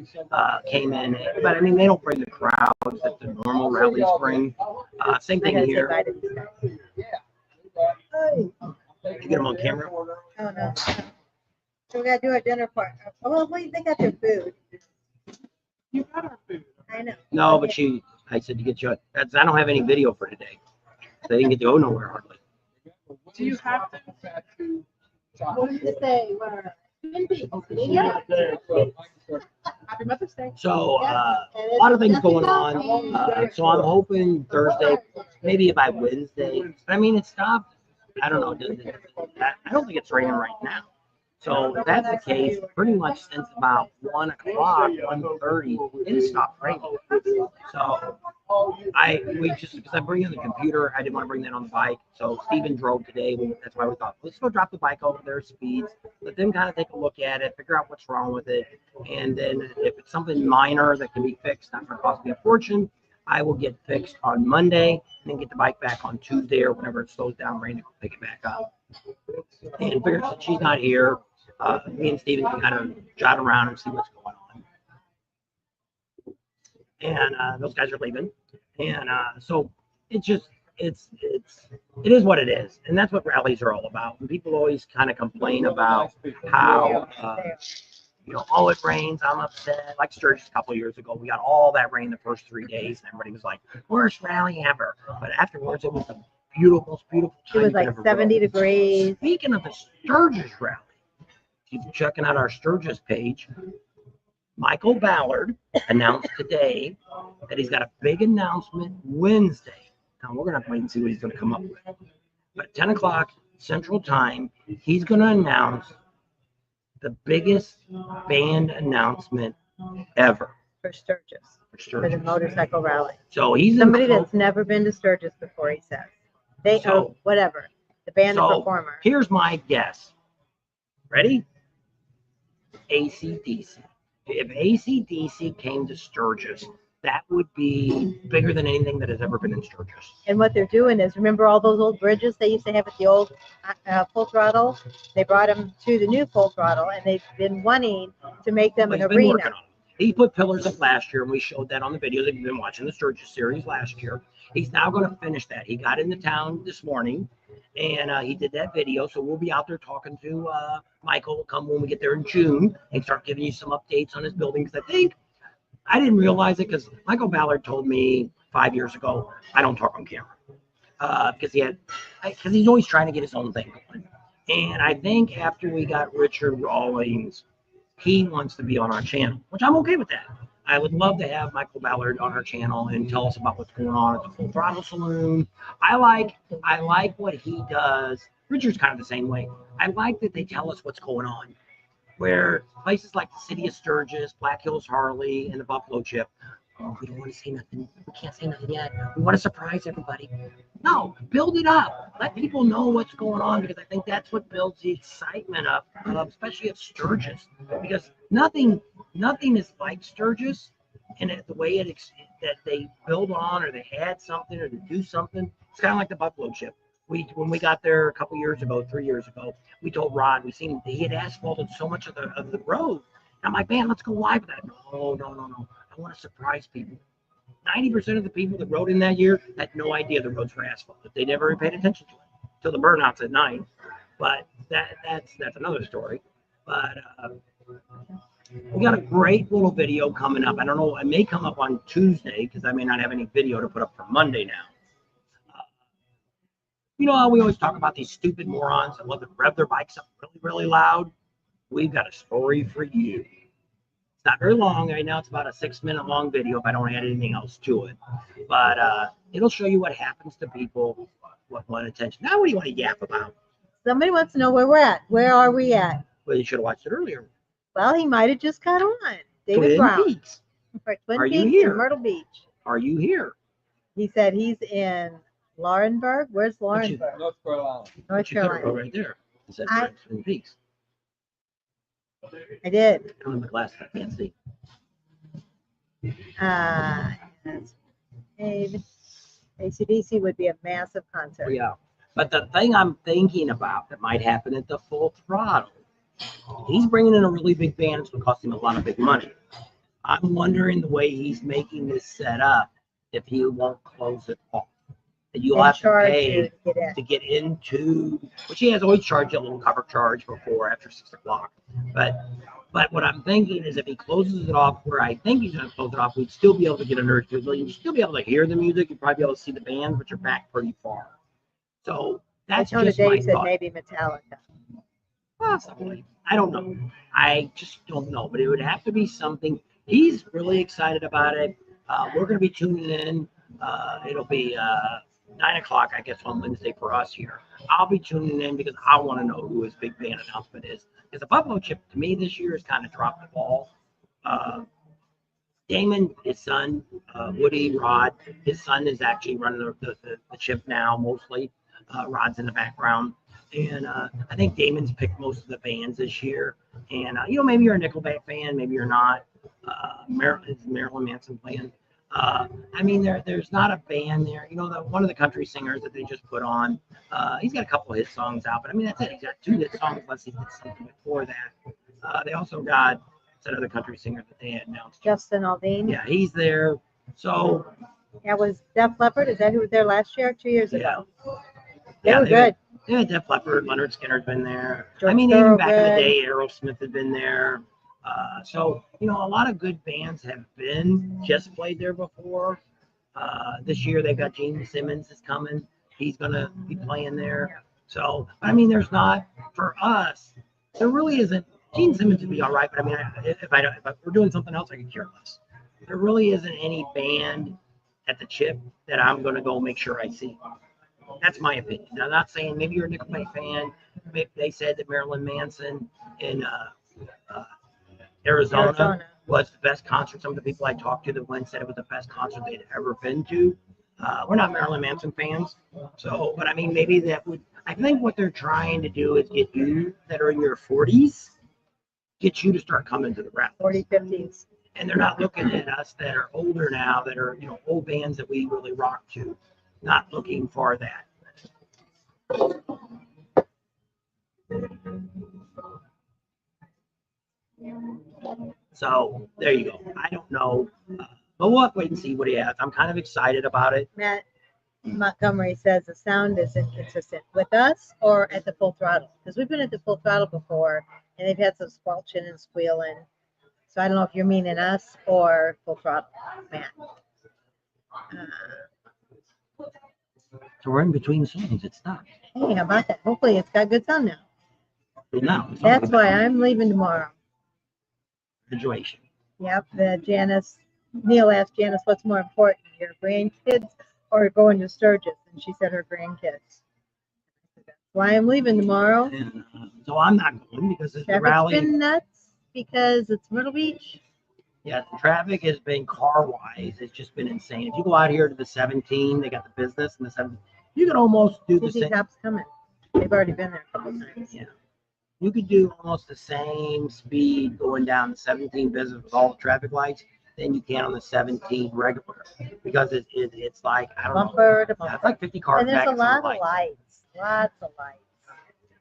Came in. But I mean, they don't bring the crowds that the normal rallies bring. Same thing here. Did you get them on camera? Oh, no. So we got to do our dinner part. Oh, well, they got their food. You got our food. I know. No, but I said to get you. I don't have any video for today. They didn't get to go nowhere hardly. Do you have to? What did you say? Happy Mother's Day. So a lot of things going on. So I'm hoping Thursday, maybe by Wednesday. I mean, it stopped. I don't know. I don't think it's raining right now. So if that's the case, pretty much since about 1 o'clock, 1:30, it has stopped raining. So because I bring in the computer, I didn't want to bring that on the bike. So Steven drove today. That's why we thought, let's go drop the bike over their speeds, let them kind of take a look at it, figure out what's wrong with it. And then if it's something minor that can be fixed, not going to cost me a fortune, I will get fixed on Monday and then get the bike back on Tuesday or whenever it slows down raining, I'll pick it back up. And figure since she's not here, me and Steven can kind of jot around and see what's going on. And those guys are leaving. And so it is what it is. And that's what rallies are all about. And people always kind of complain about how, oh, it rains, I'm upset. Like Sturgis a couple of years ago, we got all that rain the first 3 days, and everybody was like, worst rally ever. But afterwards, it was the most beautiful time. It was like 70 degrees. Speaking of the Sturgis rally, keep checking out our Sturgis page. Michael Ballard announced today that he's got a big announcement Wednesday. Now, we're going to have to wait and see what he's going to come up with. But at 10 o'clock Central Time, he's going to announce the biggest band announcement ever. For Sturgis. For the Sturgis. motorcycle rally. So he's Somebody that's never been to Sturgis before, he says. Whatever. The band and performer. Here's my guess. Ready? AC/DC. If AC/DC came to Sturgis, that would be bigger than anything that has ever been in Sturgis. And what they're doing is, remember all those old bridges they used to have at the old Full Throttle? They brought them to the new Full Throttle, and they've been wanting to make them an arena. He put pillars up last year, and we showed that on the videos. If you've been watching the Sturgis series last year, he's now going to finish that. He got into town this morning, and he did that video. So we'll be out there talking to Michael. Come when we get there in June and start giving you some updates on his building. Because I didn't realize it because Michael Ballard told me 5 years ago I don't talk on camera because he's always trying to get his own thing going. And I think after we got Richard Rawlings, he wants to be on our channel, which I'm okay with that. I would love to have Michael Ballard on our channel and tell us about what's going on at the Full Throttle Saloon. I like what he does. Richard's kind of the same way. I like that they tell us what's going on. Where places like the city of Sturgis, Black Hills Harley, and the Buffalo Chip, oh, we don't want to say nothing. We can't say nothing yet. We want to surprise everybody. No, build it up. Let people know what's going on because I think that's what builds the excitement up, especially at Sturgis. Because nothing is like Sturgis, and the way that they build on or they add something or they do something. It's kind of like the Buffalo Chip. When we got there a couple years ago, 3 years ago, we told Rod he had asphalted so much of the road. And I'm like, man, let's go live with that. No. I want to surprise people. 90% of the people that rode in that year had no idea the roads were asphalted. They never paid attention to it till the burnouts at night. But that's another story. But we got a great little video coming up. I don't know. It may come up on Tuesday because I may not have any video to put up for Monday now. You know how we always talk about these stupid morons that love to rev their bikes up really, really loud? We've got a story for you. It's not very long. Right now it's about a 6-minute long video if I don't add anything else to it. But it'll show you what happens to people what want attention. Now what do you want to yap about? Somebody wants to know where we're at. Where are we at? Well, you should have watched it earlier. Well, he might have just caught on. David Twin Brown. Peaks. For Twin Are you Peaks here? and Myrtle Beach. Are you here? He said he's in Laurenburg. Where's Laurenburg? North Carolina. North You could have Carolina. wrote right there. It said I- Twin Peaks. I did. I don't have my glasses. I can't see. Yes. ACDC would be a massive concert. Yeah. But the thing I'm thinking about that might happen at the Full Throttle, he's bringing in a really big band. It's going to cost him a lot of big money. I'm wondering the way he's making this set up, if he won't close it off. That you'll And have to charge pay you to get in. to get into, which he has always charged you a little cover charge before after 6 o'clock. But what I'm thinking is if he closes it off where I think he's going to close it off, we'd still be able to get under it. You'd still be able to hear the music. You'd probably be able to see the band, but you're back pretty far. So that's Daytona just my Dave said thought. maybe Metallica. Possibly. I don't know. I just don't know. But it would have to be something. He's really excited about it. We're going to be tuning in. It'll be 9 o'clock, I guess, on Wednesday for us here. I'll be tuning in because I want to know who his big band announcement is. Because the Buffalo Chip, to me, this year has kind of dropped the ball. Damon, his son, Woody, Rod, his son is actually running the chip now, mostly. Rod's in the background. And I think Damon's picked most of the bands this year. And, maybe you're a Nickelback fan, maybe you're not. Marilyn Manson playing. There's not a band there. One of the country singers that they just put on, he's got a couple of hit songs out, but that's it. He's got 2 hit songs unless he did something before that. They also got another country singer that they had announced. Justin Aldean. Yeah, he's there. So That was Def Leppard. Is that who was there last year or 2 years ago? yeah, They were good. Yeah, Def Leppard, Leonard Skinner's been there. George Even back in the Thorogood. day, Aerosmith had been there. So a lot of good bands have just played there before. This year they've got Gene Simmons is coming. He's gonna be playing there. So there's not for us. There really isn't. Gene Simmons would be all right, but if we're doing something else, I could care less. There really isn't any band at the Chip that I'm gonna go make sure I see. That's my opinion. Now, I'm not saying maybe you're a Nickelback fan. Maybe they said that Marilyn Manson in Arizona was the best concert. Some of the people I talked to that went said it was the best concert they'd ever been to. We're not Marilyn Manson fans, so but maybe that would. I think what they're trying to do is get you that are in your 40s, get you to start coming to the rallies. 40s, 50s. And they're not looking at us that are older now, that are old bands that we really rock to. Not looking for that. So there you go. I don't know, but we'll have to wait and see what he has. I'm kind of excited about it. Matt Montgomery says the sound is inconsistent with us or at the Full Throttle, because we've been at the Full Throttle before and they've had some squelching and squealing. So I don't know if you're meaning us or Full Throttle, Matt. So we're in between songs. It stopped. Hey, how about that? Hopefully it's got good sound now. So now it's That's why I'm leaving tomorrow. graduation. Yep, Neil asked Janice, what's more important, your grandkids or going to Sturgis? And she said her grandkids. That's why I'm leaving tomorrow. And so I'm not going because it's the Traffic's rally. been nuts because it's Myrtle Beach. Yeah, the traffic has been car-wise. It's just been insane. If you go out here to the 17, they got the business and the 17. You could almost do the Dizzy same. Top's coming. They've already been there a couple times. Yeah. You could do almost the same speed going down the 17 business with all the traffic lights than you can on the 17 regular because it's like, I don't know. Bumper to Yeah, it's bumper. like 50 cars And there's back a and some lot of lights. lights. Lots of lights.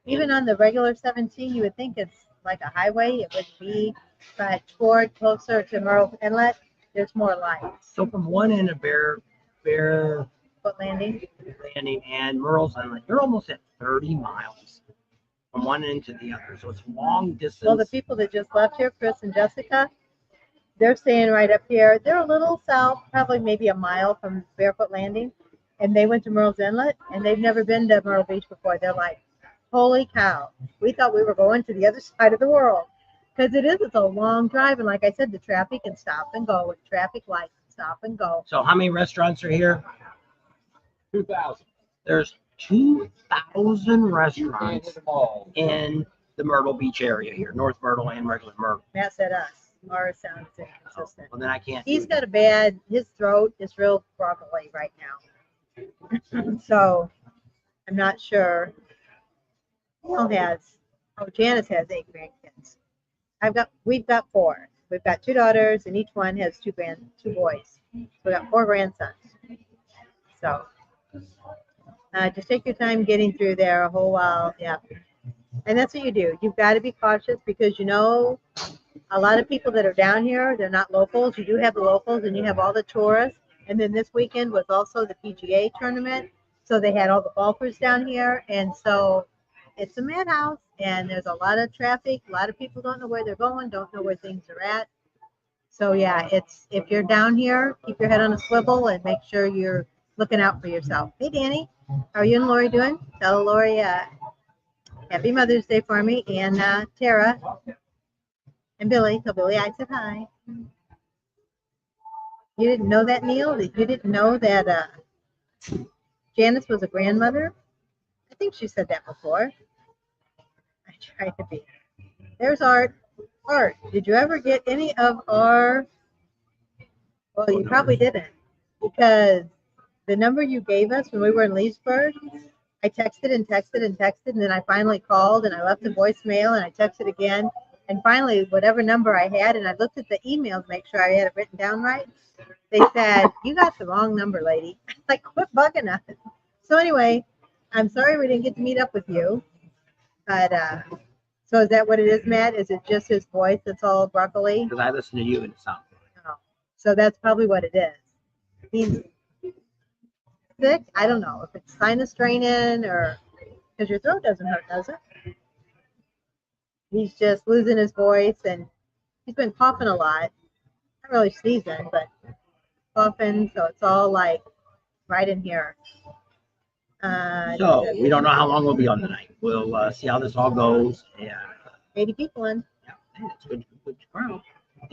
Even on the regular 17, you would think it's like a highway. It would be, but toward closer to Myrtle Inlet, there's more lights. So from one end of Bear Foot Landing. Landing and Myrtle's Inlet, you're almost at 30 miles from one end to the other. So it's long distance. Well, the people that just left here, Chris and Jessica, they're staying right up here. They're a little south, probably maybe a mile from Barefoot Landing. And they went to Myrtle's Inlet, and they've never been to Myrtle Beach before. They're like, holy cow. We thought we were going to the other side of the world. Because it's a long drive. And like I said, the traffic can stop and go with traffic lights, stop and go. So how many restaurants are here? 2,000. There's 2,000 restaurants in the Myrtle Beach area here, North Myrtle and regular Myrtle. Matt said us. Ours sounds inconsistent. Well, then I can't. He's got his throat is real broccoli right now. So I'm not sure. Janice has 8 grandkids. We've got 4. We've got 2 daughters, and each one has 2 boys. So we got 4 grandsons. So just take your time getting through there a whole while. Yeah. And that's what you do. You've got to be cautious because a lot of people that are down here, they're not locals. You do have the locals and you have all the tourists. And then this weekend was also the PGA tournament. So they had all the golfers down here. And so it's a madhouse and there's a lot of traffic. A lot of people don't know where they're going, don't know where things are at. So yeah, if you're down here, keep your head on a swivel and make sure you're looking out for yourself. Hey, Danny, how are you and Lori doing? Tell Lori happy Mother's Day for me, and Tara and Billy. Tell Billy I said hi. You didn't know that, Neil? You didn't know that Janice was a grandmother? I think she said that before. I try to be. There's Art. Art, did you ever get any of our... Well, you probably didn't, because the number you gave us when we were in Leesburg, I texted and texted and texted, and then I finally called and I left a voicemail and I texted again. And finally, whatever number I had, and I looked at the email to make sure I had it written down right, they said, you got the wrong number, lady. Like, quit bugging us. So anyway, I'm sorry we didn't get to meet up with you. But, so is that what it is, Matt? Is it just his voice that's all broccoli? Because I listen to you and it sounds good. Oh, so that's probably what it is. He's sick. I don't know if it's sinus draining or because your throat doesn't hurt, does it? He's just losing his voice and he's been coughing a lot. Not really sneezing, but coughing. So it's all like right in here. So we don't know how long we'll be on tonight. We'll see how this all goes. Yeah. 80 people in. Yeah, it's good crowd.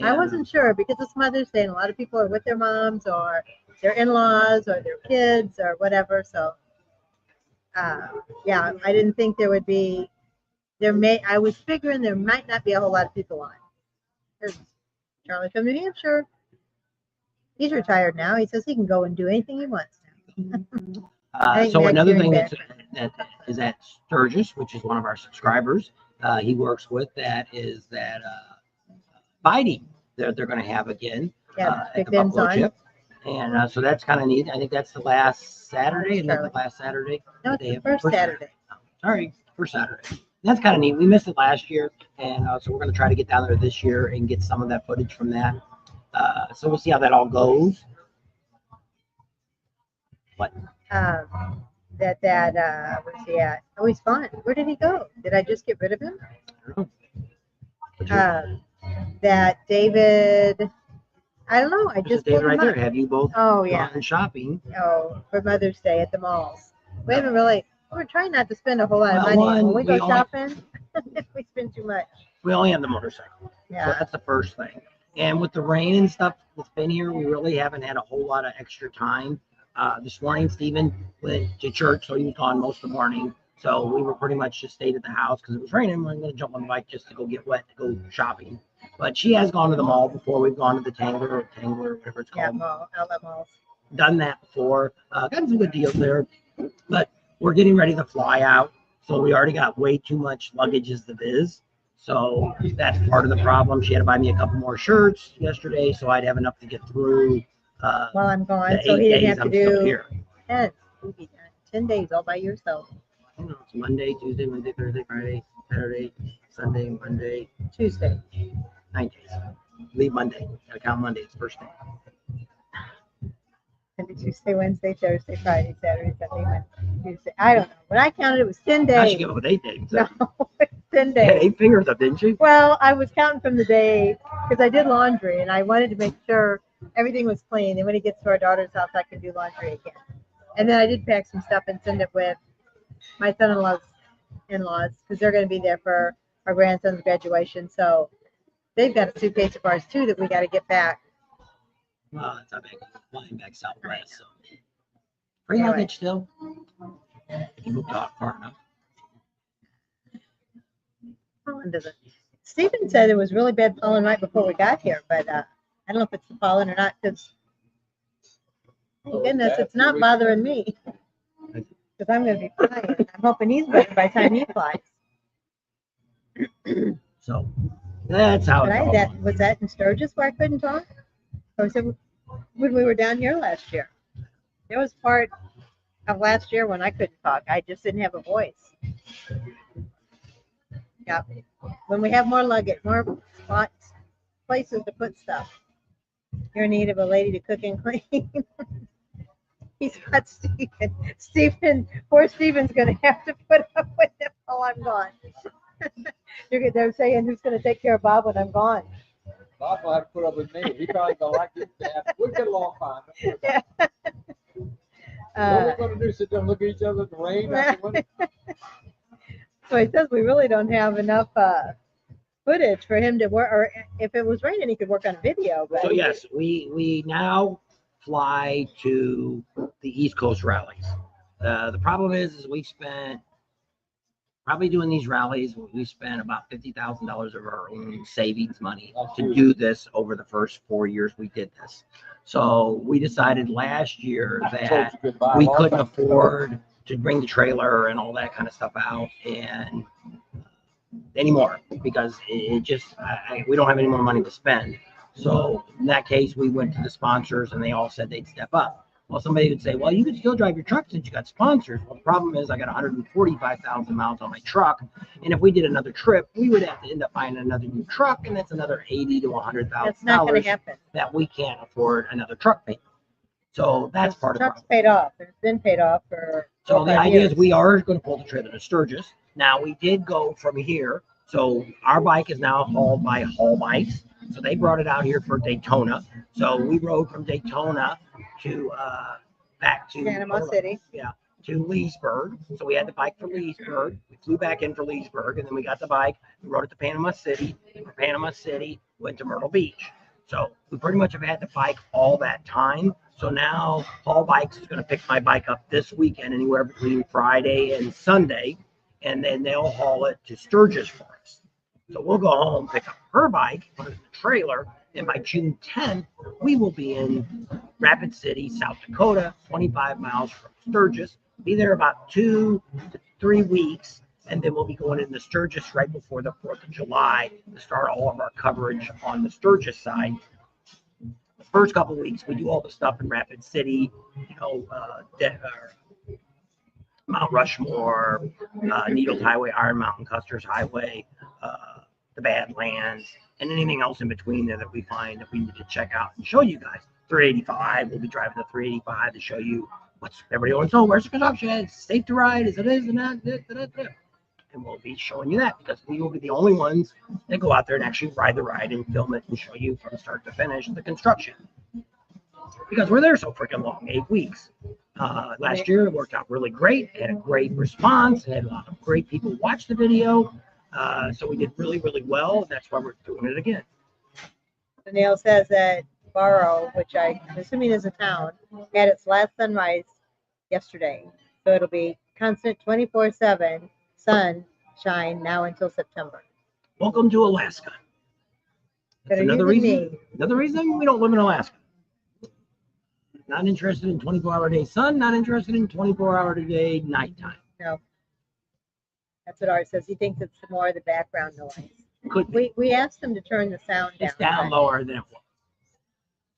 I wasn't sure because it's Mother's Day and a lot of people are with their moms or their in-laws or their kids or whatever. So, yeah, I didn't think there would be. I was figuring there might not be a whole lot of people on. There's Charlie from New Hampshire. He's retired now. He says he can go and do anything he wants now. So another thing that is at Sturgis, which is one of our subscribers, he works with, that is that fighting they're going to have again at the Buffalo Chip. And so that's kind of neat. I think that's the last Saturday. Isn't that the last Saturday? No, it's the first Saturday. Sorry, first Saturday. That's kind of neat. We missed it last year, and so we're going to try to get down there this year and get some of that footage from that. So we'll see how that all goes. What? Where's he at? Oh, he's gone. Where did he go? Did I just get rid of him? That David, I don't know. I just David pulled right him there. up. Have you both gone shopping? Oh, for Mother's Day at the malls. We haven't really. We're trying not to spend a whole lot of Well, money. When we go we only- shopping, we spend too much. We only have the motorcycle. Yeah. So that's the first thing. And with the rain and stuff that's been here, we really haven't had a whole lot of extra time. This morning, Stephen went to church, so he was gone most of the morning. So we were pretty much just stayed at the house because it was raining. We we're going to jump on the bike just to go get wet, to go shopping. But she has gone to the mall before. We've gone to the Tangler, whatever it's called. Yeah, outlet malls. Done that before. Gotten some good deals there. But we're getting ready to fly out. So we already got way too much luggage as it is. So that's part of the problem. She had to buy me a couple more shirts yesterday, so I'd have enough to get through. While I'm gone, the so 8 he didn't days have to I'm still do here. 10. You'd be done. 10 days all by yourself. I don't know, it's Monday, Tuesday, Wednesday, Thursday, Friday, Saturday, Sunday, Monday, Tuesday. 9 days. Leave Monday. Gotta count Monday. It's first day. Monday, Tuesday, Wednesday, Thursday, Friday, Saturday, Sunday, Monday, Tuesday. I don't know. When I counted, it was 10 Now she days. came up with 8 days. No, it's 10 She had days. 8 fingers up, didn't she? Well, I was counting from the day because I did laundry and I wanted to make sure everything was clean. And when it gets to our daughter's house, I can do laundry again. And then I did pack some stuff and send it with my son-in-law's in-laws because they're going to be there for our grandson's graduation. So They've got a suitcase of ours too that we got to get back. Well, it's not back, flying back southwest. So. Free Anyway. luggage still. You moved out far enough. Pollen doesn't. Stephen said it was really bad pollen right before we got here, but I don't know if it's the pollen or not because, goodness, it's not bothering me because I'm going to be flying. I'm hoping he's better by the time he flies. So that's how But it's all going. was that in Sturgis where I couldn't talk? Or was it when we were down here last year? There was part of last year when I couldn't talk. I just didn't have a voice. Yeah. When we have more luggage, more spots, places to put stuff, you're in need of a lady to cook and clean. He's got Stephen, poor Stephen's going to have to put up with him while I'm gone. They're saying who's going to take care of Bob when I'm gone. Bob will have to put up with me. He probably don't like this. We'll get along fine. What are we going to do? Sit there and look at each other in the rain? So he says we really don't have enough footage for him to work, or if it was raining, he could work on a video. But So yes, we now fly to the East Coast rallies. The problem is we spent probably doing these rallies. We spent about $50,000 of our own savings money to do this over the first 4 years we did this. So we decided last year that we couldn't afford to bring the trailer and all that kind of stuff out and anymore because it just we don't have any more money to spend. So in that case, we went to the sponsors and they all said they'd step up. Well, somebody would say, well, you can still drive your truck since you got sponsors. Well, the problem is I got 145,000 miles on my truck. And if we did another trip, we would have to end up buying another new truck. And that's another $80,000 to $100,000. that's not going to happen. That we can't afford another truck payment. So that's part of the truck's problem. paid off. It's been paid off for. So the 5 idea years. is we are going to pull the trailer to Sturgis. Now we did go from here. So our bike is now hauled by Haul Bikes. So they brought it out here for Daytona. So we rode from Daytona to back to Panama City. Yeah, to Leesburg. So we had the bike for Leesburg. We flew back in for Leesburg, and then we got the bike. We rode it to Panama City. From Panama City, went to Myrtle Beach. So we pretty much have had the bike all that time. So now Haul Bikes is going to pick my bike up this weekend, anywhere between Friday and Sunday, and then they'll haul it to Sturgis for us. So we'll go home, pick up her bike, put it in the trailer, and by June 10th, we will be in Rapid City, South Dakota, 25 miles from Sturgis. Be there about 2 to 3 weeks, and then we'll be going into Sturgis right before the 4th of July to start all of our coverage on the Sturgis side. The first couple of weeks, we do all the stuff in Rapid City, Mount Rushmore, Needles Highway, Iron Mountain, Custer's Highway, the Badlands, and anything else in between there that we find that we need to check out and show you guys. 385, we'll be driving the 385 to show you what's everybody wants. So where's the construction? It's safe to ride, is it is and that, and we'll be showing you that because we will be the only ones that go out there and actually ride the ride and film it and show you from start to finish the construction. Because we're there so freaking long, 8 weeks. Last year it worked out really great. It had a great response. It had a lot of great people watch the video. So we did really, really well. And that's why we're doing it again. Neil says that Barrow, which I'm assuming is a town, had its last sunrise yesterday. So it'll be constant 24/7 sunshine now until September. Welcome to Alaska. That's Better you than me. Another reason we don't live in Alaska. Not interested in 24-hour day sun, not interested in 24-hour day nighttime. No. That's what Art says. He thinks it's more of the background noise. Could be. We asked him to turn the sound down. It's down but, lower than it was.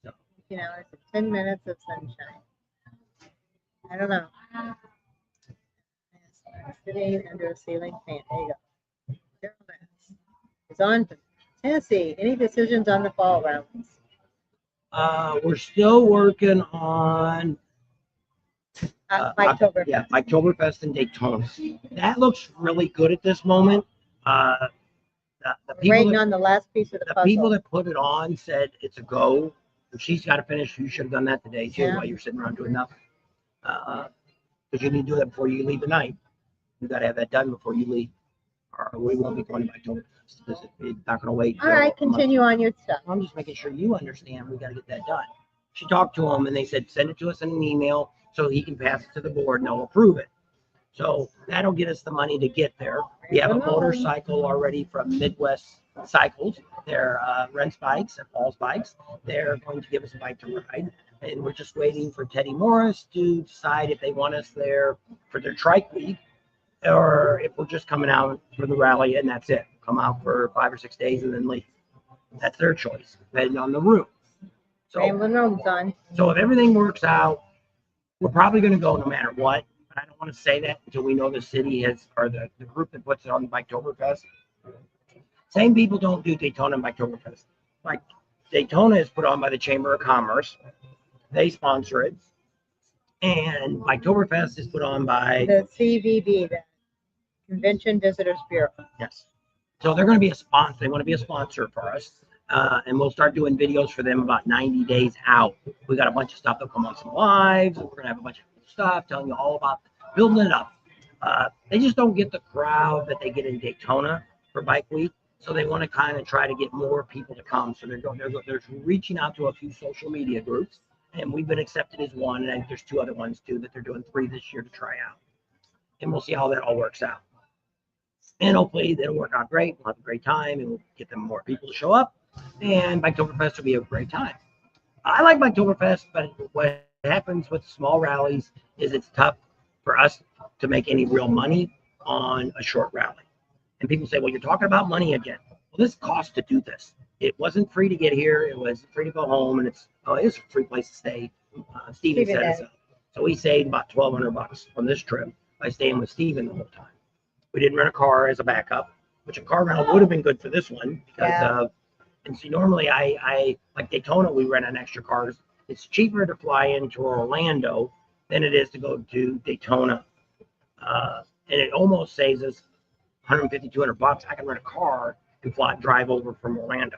So. You know, it's 10 minutes of sunshine. I don't know. Sitting under a ceiling fan. There you go. It's on for Tennessee. Any decisions on the fall rallies? We're still working on October. Yeah, Oktoberfest in Daytona. That looks really good at this moment. The Waiting on the last piece of the puzzle. people that put it on said it's a go. If she's got to finish, you should have done that today too, Yeah. while you're sitting around doing nothing. Because you need to do that before you leave tonight. You got to have that done before you leave. or we won't be going to October because it's not going to wait. All right, till a month. continue on your stuff. I'm just making sure you understand we got to get that done. She talked to them and they said, send it to us in an email so he can pass it to the board and they'll approve it. So that'll get us the money to get there. We have a motorcycle already from Midwest Cycles. They're rents bikes and Paul's bikes. They're going to give us a bike to ride. And we're just waiting for Teddy Morris to decide if they want us there for their trike week or if we're just coming out for the rally and that's it. Come out for 5 or 6 days and then leave. That's their choice, depending on the route. Rambling Rome's on. So if everything works out, we're probably going to go no matter what. But I don't want to say that until we know the city has, or the group that puts it on the Biketoberfest. Same people don't do Daytona and Biketoberfest. Like Daytona is put on by the Chamber of Commerce. They sponsor it. And Biketoberfest is put on by The CVB, the Convention Visitors Bureau. Yes. So they're going to be a sponsor. They want to be a sponsor for us. And we'll start doing videos for them about 90 days out. We got a bunch of stuff that'll come on some lives. We're going to have a bunch of stuff telling you all about building it up. They just don't get the crowd that they get in Daytona for Bike Week. So they want to kind of try to get more people to come. So they're reaching out to a few social media groups. And we've been accepted as one. And I think there's 2 other ones too that they're doing 3 this year to try out. And we'll see how that all works out. And hopefully it'll work out great. We'll have a great time and we'll get them more people to show up. And Biketoberfest will be a great time. I like Biketoberfest, but what happens with small rallies is it's tough for us to make any real money on a short rally. And people say, well, you're talking about money again. Well, this costs to do this. It wasn't free to get here. It was free to go home. And it is a free place to stay. Steven said it. So we saved about $1,200 on this trip by staying with Steven the whole time. We didn't rent a car as a backup, which a car rental would have been good for this one because and see, normally I like Daytona, we rent an extra car. It's cheaper to fly into Orlando than it is to go to Daytona. And it almost saves us $150, $200. I can rent a car and drive over from Orlando.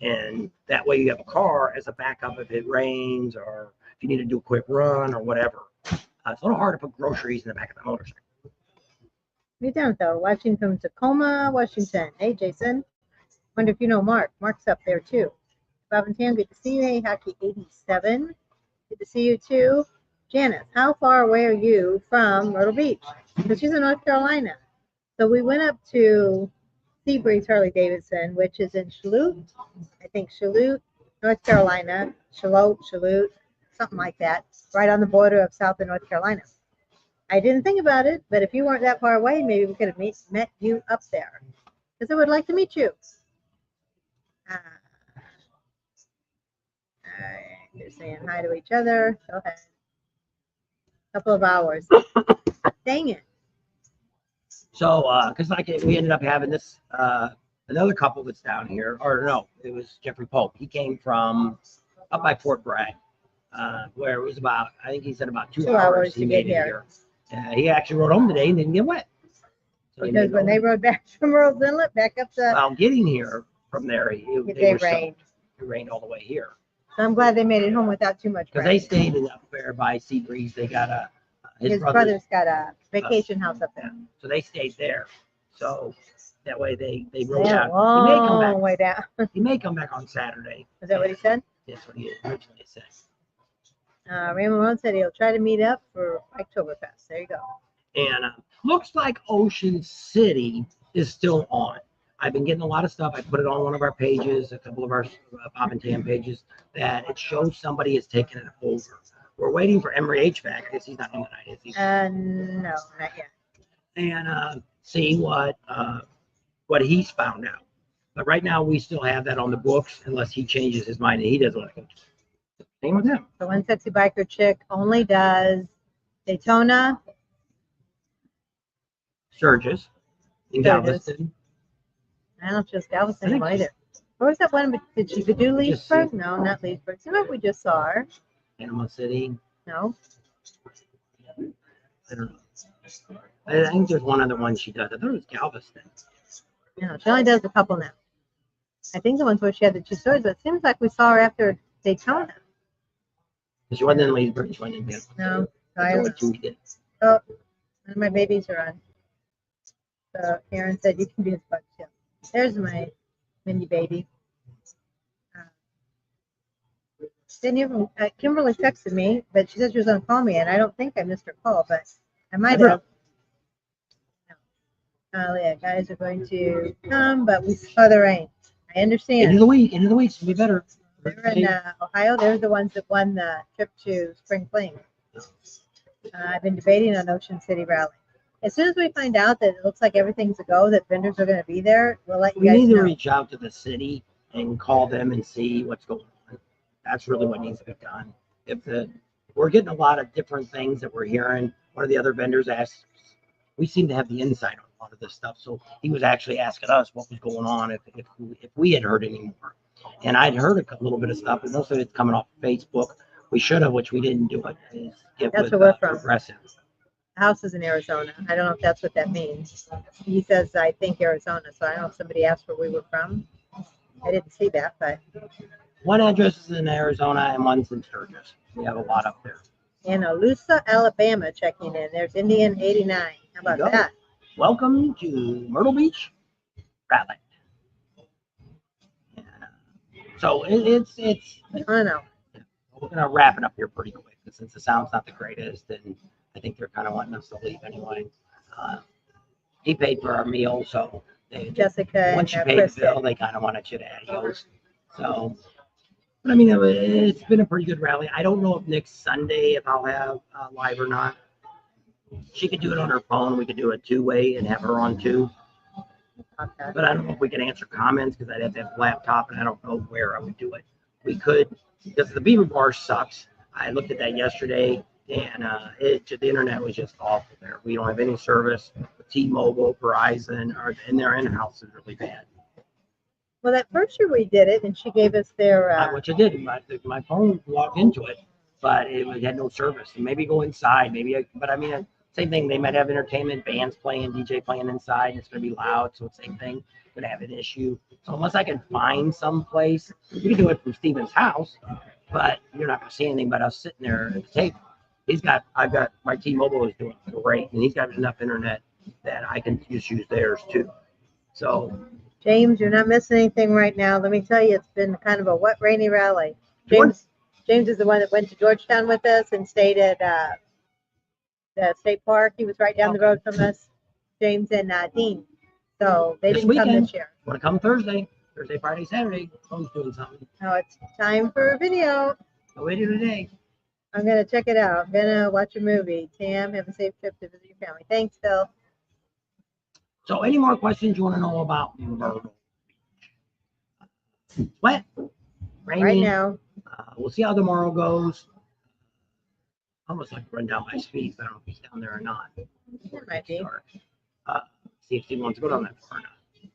And that way you have a car as a backup if it rains or if you need to do a quick run or whatever. It's a little hard to put groceries in the back of the motorcycle. We don't though. Watching from Tacoma, Washington. Hey, Jason. Wonder if you know Mark. Mark's up there too. Bob and Tam, good to see you. Hey, Hockey 87. Good to see you too. Janice, how far away are you from Myrtle Beach? Because she's in North Carolina. So we went up to Seabreeze Harley Davidson, which is in Shalute. I think Shalute, North Carolina. Shalute, something like that. Right on the border of South and North Carolina. I didn't think about it, but if you weren't that far away, maybe we could have met you up there. Because I would like to meet you. All right, they're saying hi to each other. Go ahead. Couple of hours. Dang it. So, because we ended up having this, another couple that's down here, or no, it was Jeffrey Pope. He came from up by Fort Bragg, where it was about, I think he said about 2 hours he made it here. He actually rode home today and didn't get wet. So because when they rode back from Earl's Inlet, back up the... Well, getting here from there, it rained. It rained all the way here. So I'm glad they made it home without too much rain. Because they stayed up there by Seabreeze. They got his brother's got a vacation house up there. So they stayed there. So that way they rode out. Long he may come back. way down. He may come back on Saturday. Is that what he said? That's what he originally said. Ramon said he'll try to meet up for Oktoberfest. There you go. And looks like Ocean City is still on. I've been getting a lot of stuff. I put it on one of our pages, a couple of our Bob and Tam pages, that it shows somebody has taken it over. We're waiting for Emery HVAC. I guess he's not on tonight, is he? No, not yet. And see what he's found out. But right now, we still have that on the books unless he changes his mind and he doesn't want to go. Same with him. The One Sexy Biker Chick only does Daytona, Sturgis, in Galveston. I don't know if just Galveston or either. Where was that one? Did she do Leesburg? No, not Leesburg. See what we just saw her. Panama City. No. I don't know. I think there's one other one she does. I thought it was Galveston. No, she only does a couple now. I think the ones where she had the 2 stories, but it seems like we saw her after Daytona. She wasn't in Leesburg. She wasn't in Galveston. No. That's only 2 we did. Oh, and my babies are on. So Karen said you can do his butt too. There's my mini baby. Didn't even Kimberly texted me, but she said she was going to call me, and I don't think I missed her call, but I might have. Yeah, guys are going to come, but we saw the rain. I End understand. of the week should be better. They're in Ohio. They're the ones that won the trip to Spring Fling. I've been debating on Ocean City Rally. As soon as we find out that it looks like everything's a go, that vendors are going to be there, we'll let you We guys need to know. reach out to the city and call them and see what's going on. That's really what needs to be done. We're getting a lot of different things that we're hearing. One of the other vendors asked, we seem to have the insight on a lot of this stuff. So he was actually asking us what was going on if we had heard any more. And I'd heard a little bit of stuff, but most of it's coming off Facebook. We should have, which we didn't do it. Is get That's with, where we're from. Progressive. The house is in Arizona. I don't know if that's what that means. He says, I think Arizona. So I don't know if somebody asked where we were from. I didn't see that, but. One address is in Arizona and one's in Sturgis. We have a lot up there. In Alusa, Alabama, checking in. There's Indian 89. How about that? Welcome to Myrtle Beach Rally. So it's I don't know. we're gonna wrap it up here pretty quick, because since the sound's not the greatest, and I think they're kind of wanting us to leave anyway. He paid for our meal, so Jessica once you and pay the Chris. bill, they kind of wanted you to adios. So, but I mean, it's been a pretty good rally. I don't know if next Sunday if I'll have live or not. She could do it on her phone. We could do a two-way and have her on too. Okay. But I don't know if we can answer comments because I'd have to have a laptop, and I don't know where I would do it. We could, because the Beaver Bar sucks. I looked at that yesterday, and the internet was just awful there. We don't have any service. T-Mobile, Verizon, and their in-house is really bad. Well, that first year we did it, and she gave us their. Which I did. My phone logged into it, but it had no service. And maybe go inside. But I mean, same thing. They might have entertainment, bands playing, DJ playing inside, and it's going to be loud. So it's the same thing. Going to have an issue. So unless I can find some place, we can do it from Steven's house, but you're not going to see anything but us sitting there at the table. I've got my T-Mobile is doing great, and he's got enough internet that I can just use theirs too. So James, you're not missing anything right now. Let me tell you, it's been kind of a wet, rainy rally. James is the one that went to Georgetown with us and stayed at the state park. He was right down the road from us, James and Dean. So they This didn't come weekend. this year. Want to come Thursday, Friday, Saturday? Phone's doing something. Now it's time for a video. No way to today. I'm going to check it out. I'm going to watch a movie. Tam, have a safe trip to visit your family. Thanks, Phil. So any more questions you want to know about Myrtle? Wet, rainy. Right now. We'll see how tomorrow goes. I almost like to run down my speed, but I don't know if he's down there or not. It might be. See if Steve wants to go down that far or not.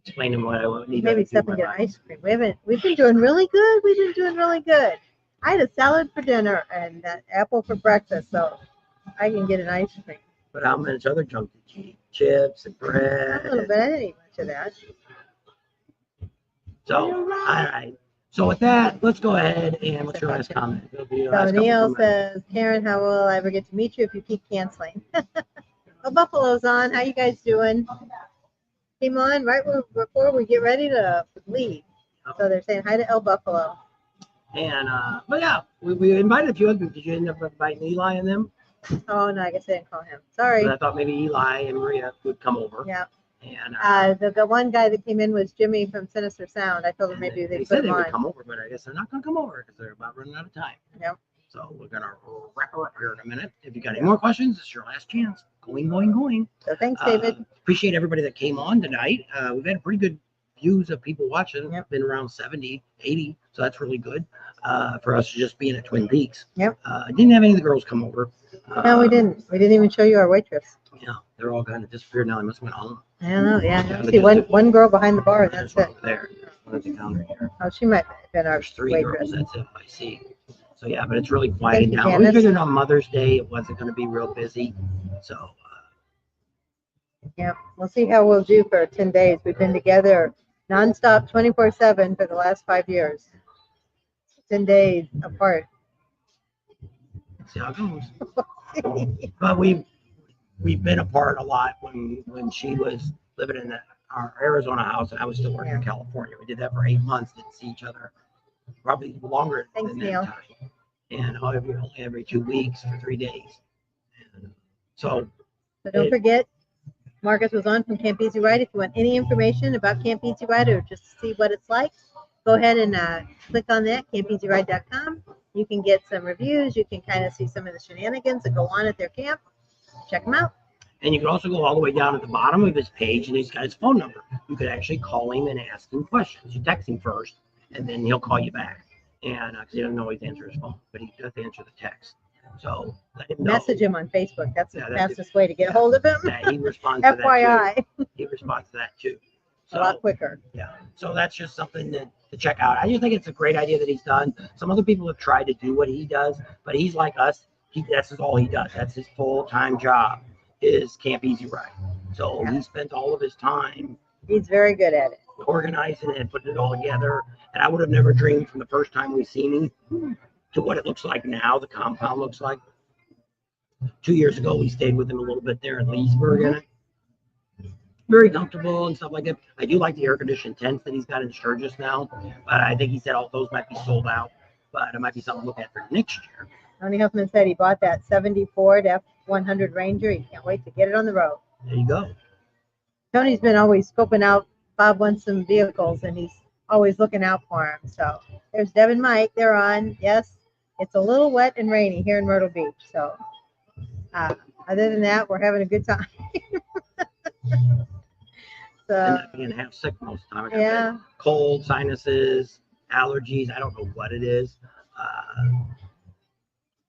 Explain to him what I would need Maybe to do. step and get ice cream. We've been doing really good. We've been doing really good. I had a salad for dinner and that apple for breakfast, so I can get an ice cream. But how much other junk did you eat? Chips and bread. A little bit. I didn't eat much of that. So, all right. So with that, let's go ahead and what's your last comment? So Neil says, Karen, how will I ever get to meet you if you keep canceling? Oh, Buffalo's on. How you guys doing? Came on right before we get ready to leave. So they're saying hi to El Buffalo. And but yeah, we invited a few others. Did you end up inviting Eli and them? Oh no, I guess I didn't call him. Sorry. But I thought maybe Eli and Maria would come over. Yeah. And the one guy that came in was Jimmy from Sinister Sound. I told him maybe they put said him they would on. come over, but I guess they're not going to come over because they're about running out of time. Yep. So we're going to wrap her up here in a minute. If you got any more questions, it's your last chance. Going. So thanks, David. Appreciate everybody that came on tonight. We've had pretty good views of people watching. Yep. Been around 70, 80, so that's really good for us just being at Twin Peaks. Yep. Didn't have any of the girls come over. No, we didn't. We didn't even show you our waitress. Yeah, they're all kind of disappeared now. They must have went home. I don't know. Yeah, I see one girl behind the bar. And that's There's it. one there. There's the counter here. Oh, she might have been our There's three waitress. girls. That's it. I see. So yeah, but it's really quiet you, now. We Janice. figured on Mother's Day it wasn't going to be real busy. So Yeah, we'll see how we'll do for 10 days. We've been together nonstop 24/7 for the last 5 years. 10 days apart. see how it goes. But we've been apart a lot when she was living in our Arizona house and I was still working in California. We did that for 8 months, didn't see each other, probably longer Thanks, than Neil. that time. And every 2 weeks for 3 days. And so don't forget, Marcus was on from Camp Easy Ride. If you want any information about Camp Easy Ride or just to see what it's like, go ahead and click on that, campeasyride.com. You can get some reviews. You can kind of see some of the shenanigans that go on at their camp. Check them out. And you can also go all the way down at the bottom of his page, and he's got his phone number. You could actually call him and ask him questions. You text him first, and then he'll call you back. And because he doesn't always answer his phone, but he does answer the text. So let him know. Message him on Facebook. That's the Yeah, fastest way to get a hold of him. Yeah, he responds to that FYI. too. He responds to that too. A lot quicker. Yeah. So that's just something to check out. I just think it's a great idea that he's done. Some other people have tried to do what he does, but he's like us. That's all he does. That's his full-time job is Camp Easy Ride. So he spends all of his time. He's very good at it. Organizing it and putting it all together. And I would have never dreamed from the first time we seen him to what it looks like now, the compound looks like. 2 years ago, we stayed with him a little bit there in Leesburg, and very comfortable and stuff like that. I do like the air-conditioned tents that he's got in Sturgis now, but I think he said all those might be sold out, but it might be something to look at for next year. Tony Huffman said he bought that 70 Ford F-100 Ranger. He can't wait to get it on the road. There you go. Tony's been always scoping out. Bob wants some vehicles, and he's always looking out for him. So there's Deb and Mike. They're on. Yes, it's a little wet and rainy here in Myrtle Beach. So other than that, we're having a good time. So And being half sick most of the time. I got yeah, cold, sinuses, allergies. I don't know what it is.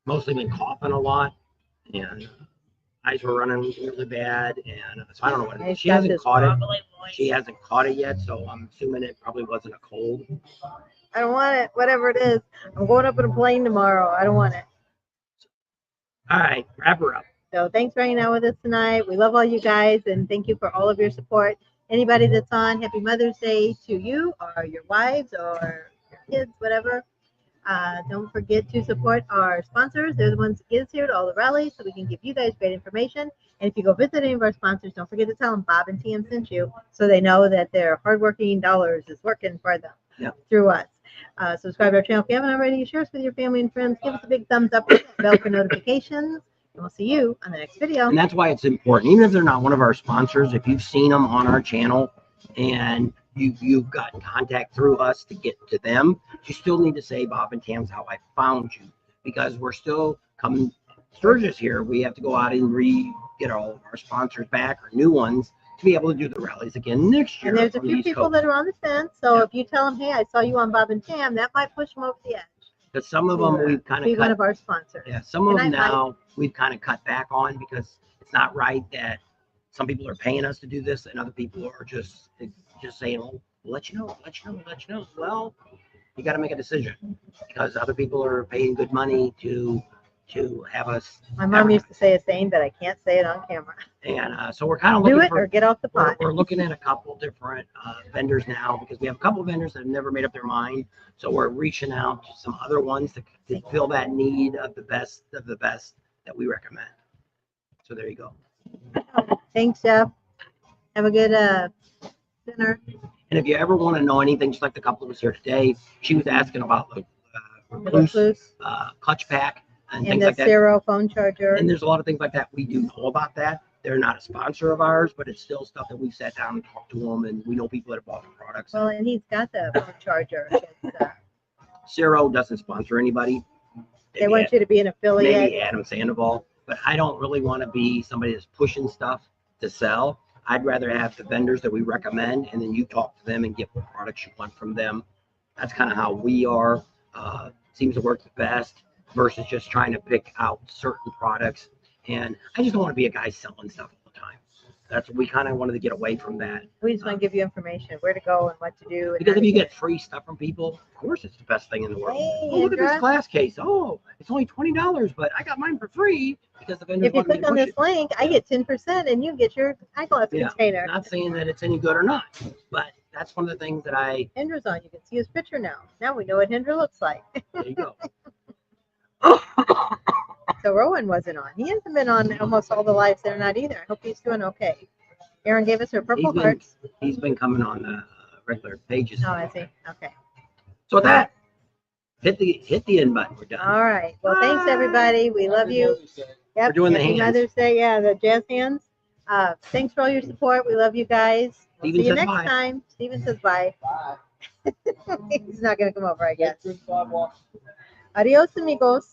Mostly been coughing a lot, and eyes were running really bad, and so I don't know what it is. She hasn't caught it. She hasn't caught it yet, so I'm assuming it probably wasn't a cold. I don't want it. Whatever it is, I'm going up in a plane tomorrow. I don't want it. All right, wrap her up. So thanks for hanging out with us tonight. We love all you guys, and thank you for all of your support. Anybody that's on, happy Mother's Day to you or your wives or your kids, whatever. Don't forget to support our sponsors. They're the ones that get us here to all the rallies so we can give you guys great information. And if you go visit any of our sponsors, don't forget to tell them Bob and TM sent you so they know that their hardworking dollars is working for them through us. Subscribe to our channel if you haven't already. Share us with your family and friends. Give us a big thumbs up, bell for notifications. And we'll see you on the next video. And that's why it's important. Even if they're not one of our sponsors, if you've seen them on our channel and you've got contact through us to get to them, you still need to say, Bob and Tam's how I found you. Because we're still coming, Sturgis here, we have to go out and get all of our sponsors back or new ones to be able to do the rallies again next year. And there's a few people that are on the fence. So if you tell them, hey, I saw you on Bob and Tam, that might push them over the edge. Because some of them we've kind of cut. One of our sponsors. Yeah, some of them now we've kind of cut back on because it's not right that some people are paying us to do this and other people are just saying, oh, we'll let you know. Well, you got to make a decision because other people are paying good money to have us. My mom used to say a saying, but I can't say it on camera. And so we're kind of looking or get off the pot. We're looking at a couple different vendors now because we have a couple of vendors that have never made up their mind. So we're reaching out to some other ones to fill that need of the best that we recommend. So there you go. Thanks, Jeff. Have a good dinner. And if you ever want to know anything, just like the couple of us here today, she was asking about the recluse clutch pack and things like that. And the Zero phone charger. And there's a lot of things like that. We do know about that. They're not a sponsor of ours, but it's still stuff that we've sat down and talked to them, and we know people that have bought the products. Well, and he's got the phone charger. Zero doesn't sponsor anybody. They want you to be an affiliate. Maybe Adam Sandoval, but I don't really want to be somebody that's pushing stuff to sell. I'd rather have the vendors that we recommend, and then you talk to them and get what products you want from them. That's kind of how we are. Seems to work the best versus just trying to pick out certain products. And I just don't want to be a guy selling stuff all the time. That's we kind of wanted to get away from that. We just want to give you information, where to go and what to do. Because if you get free stuff from people, of course it's the best thing in the world. Hey, oh, look at this glass case. Oh, it's only $20, but I got mine for free because the vendors if you click on this link, I get 10% and you get your eyeglass container. Not saying that it's any good or not, but that's one of the things that Hendra's on. You can see his picture now. Now we know what Hendra looks like. There you go. So Rowan wasn't on. He hasn't been on almost all the lives they're not either. I hope he's doing okay. Erin gave us her purple hearts. He's been coming on regular pages. Oh, I see. Okay. So with that, hit the end button. We're done. All right. Well, thanks everybody. We love you. Yep. We're doing the Happy hands. Mother's Day. Yeah, the jazz hands. Thanks for all your support. We love you guys. We'll Steven see you says next bye. time. Steven says bye. Bye. He's not going to come over, I guess. Good sidewalk. Adios, amigos.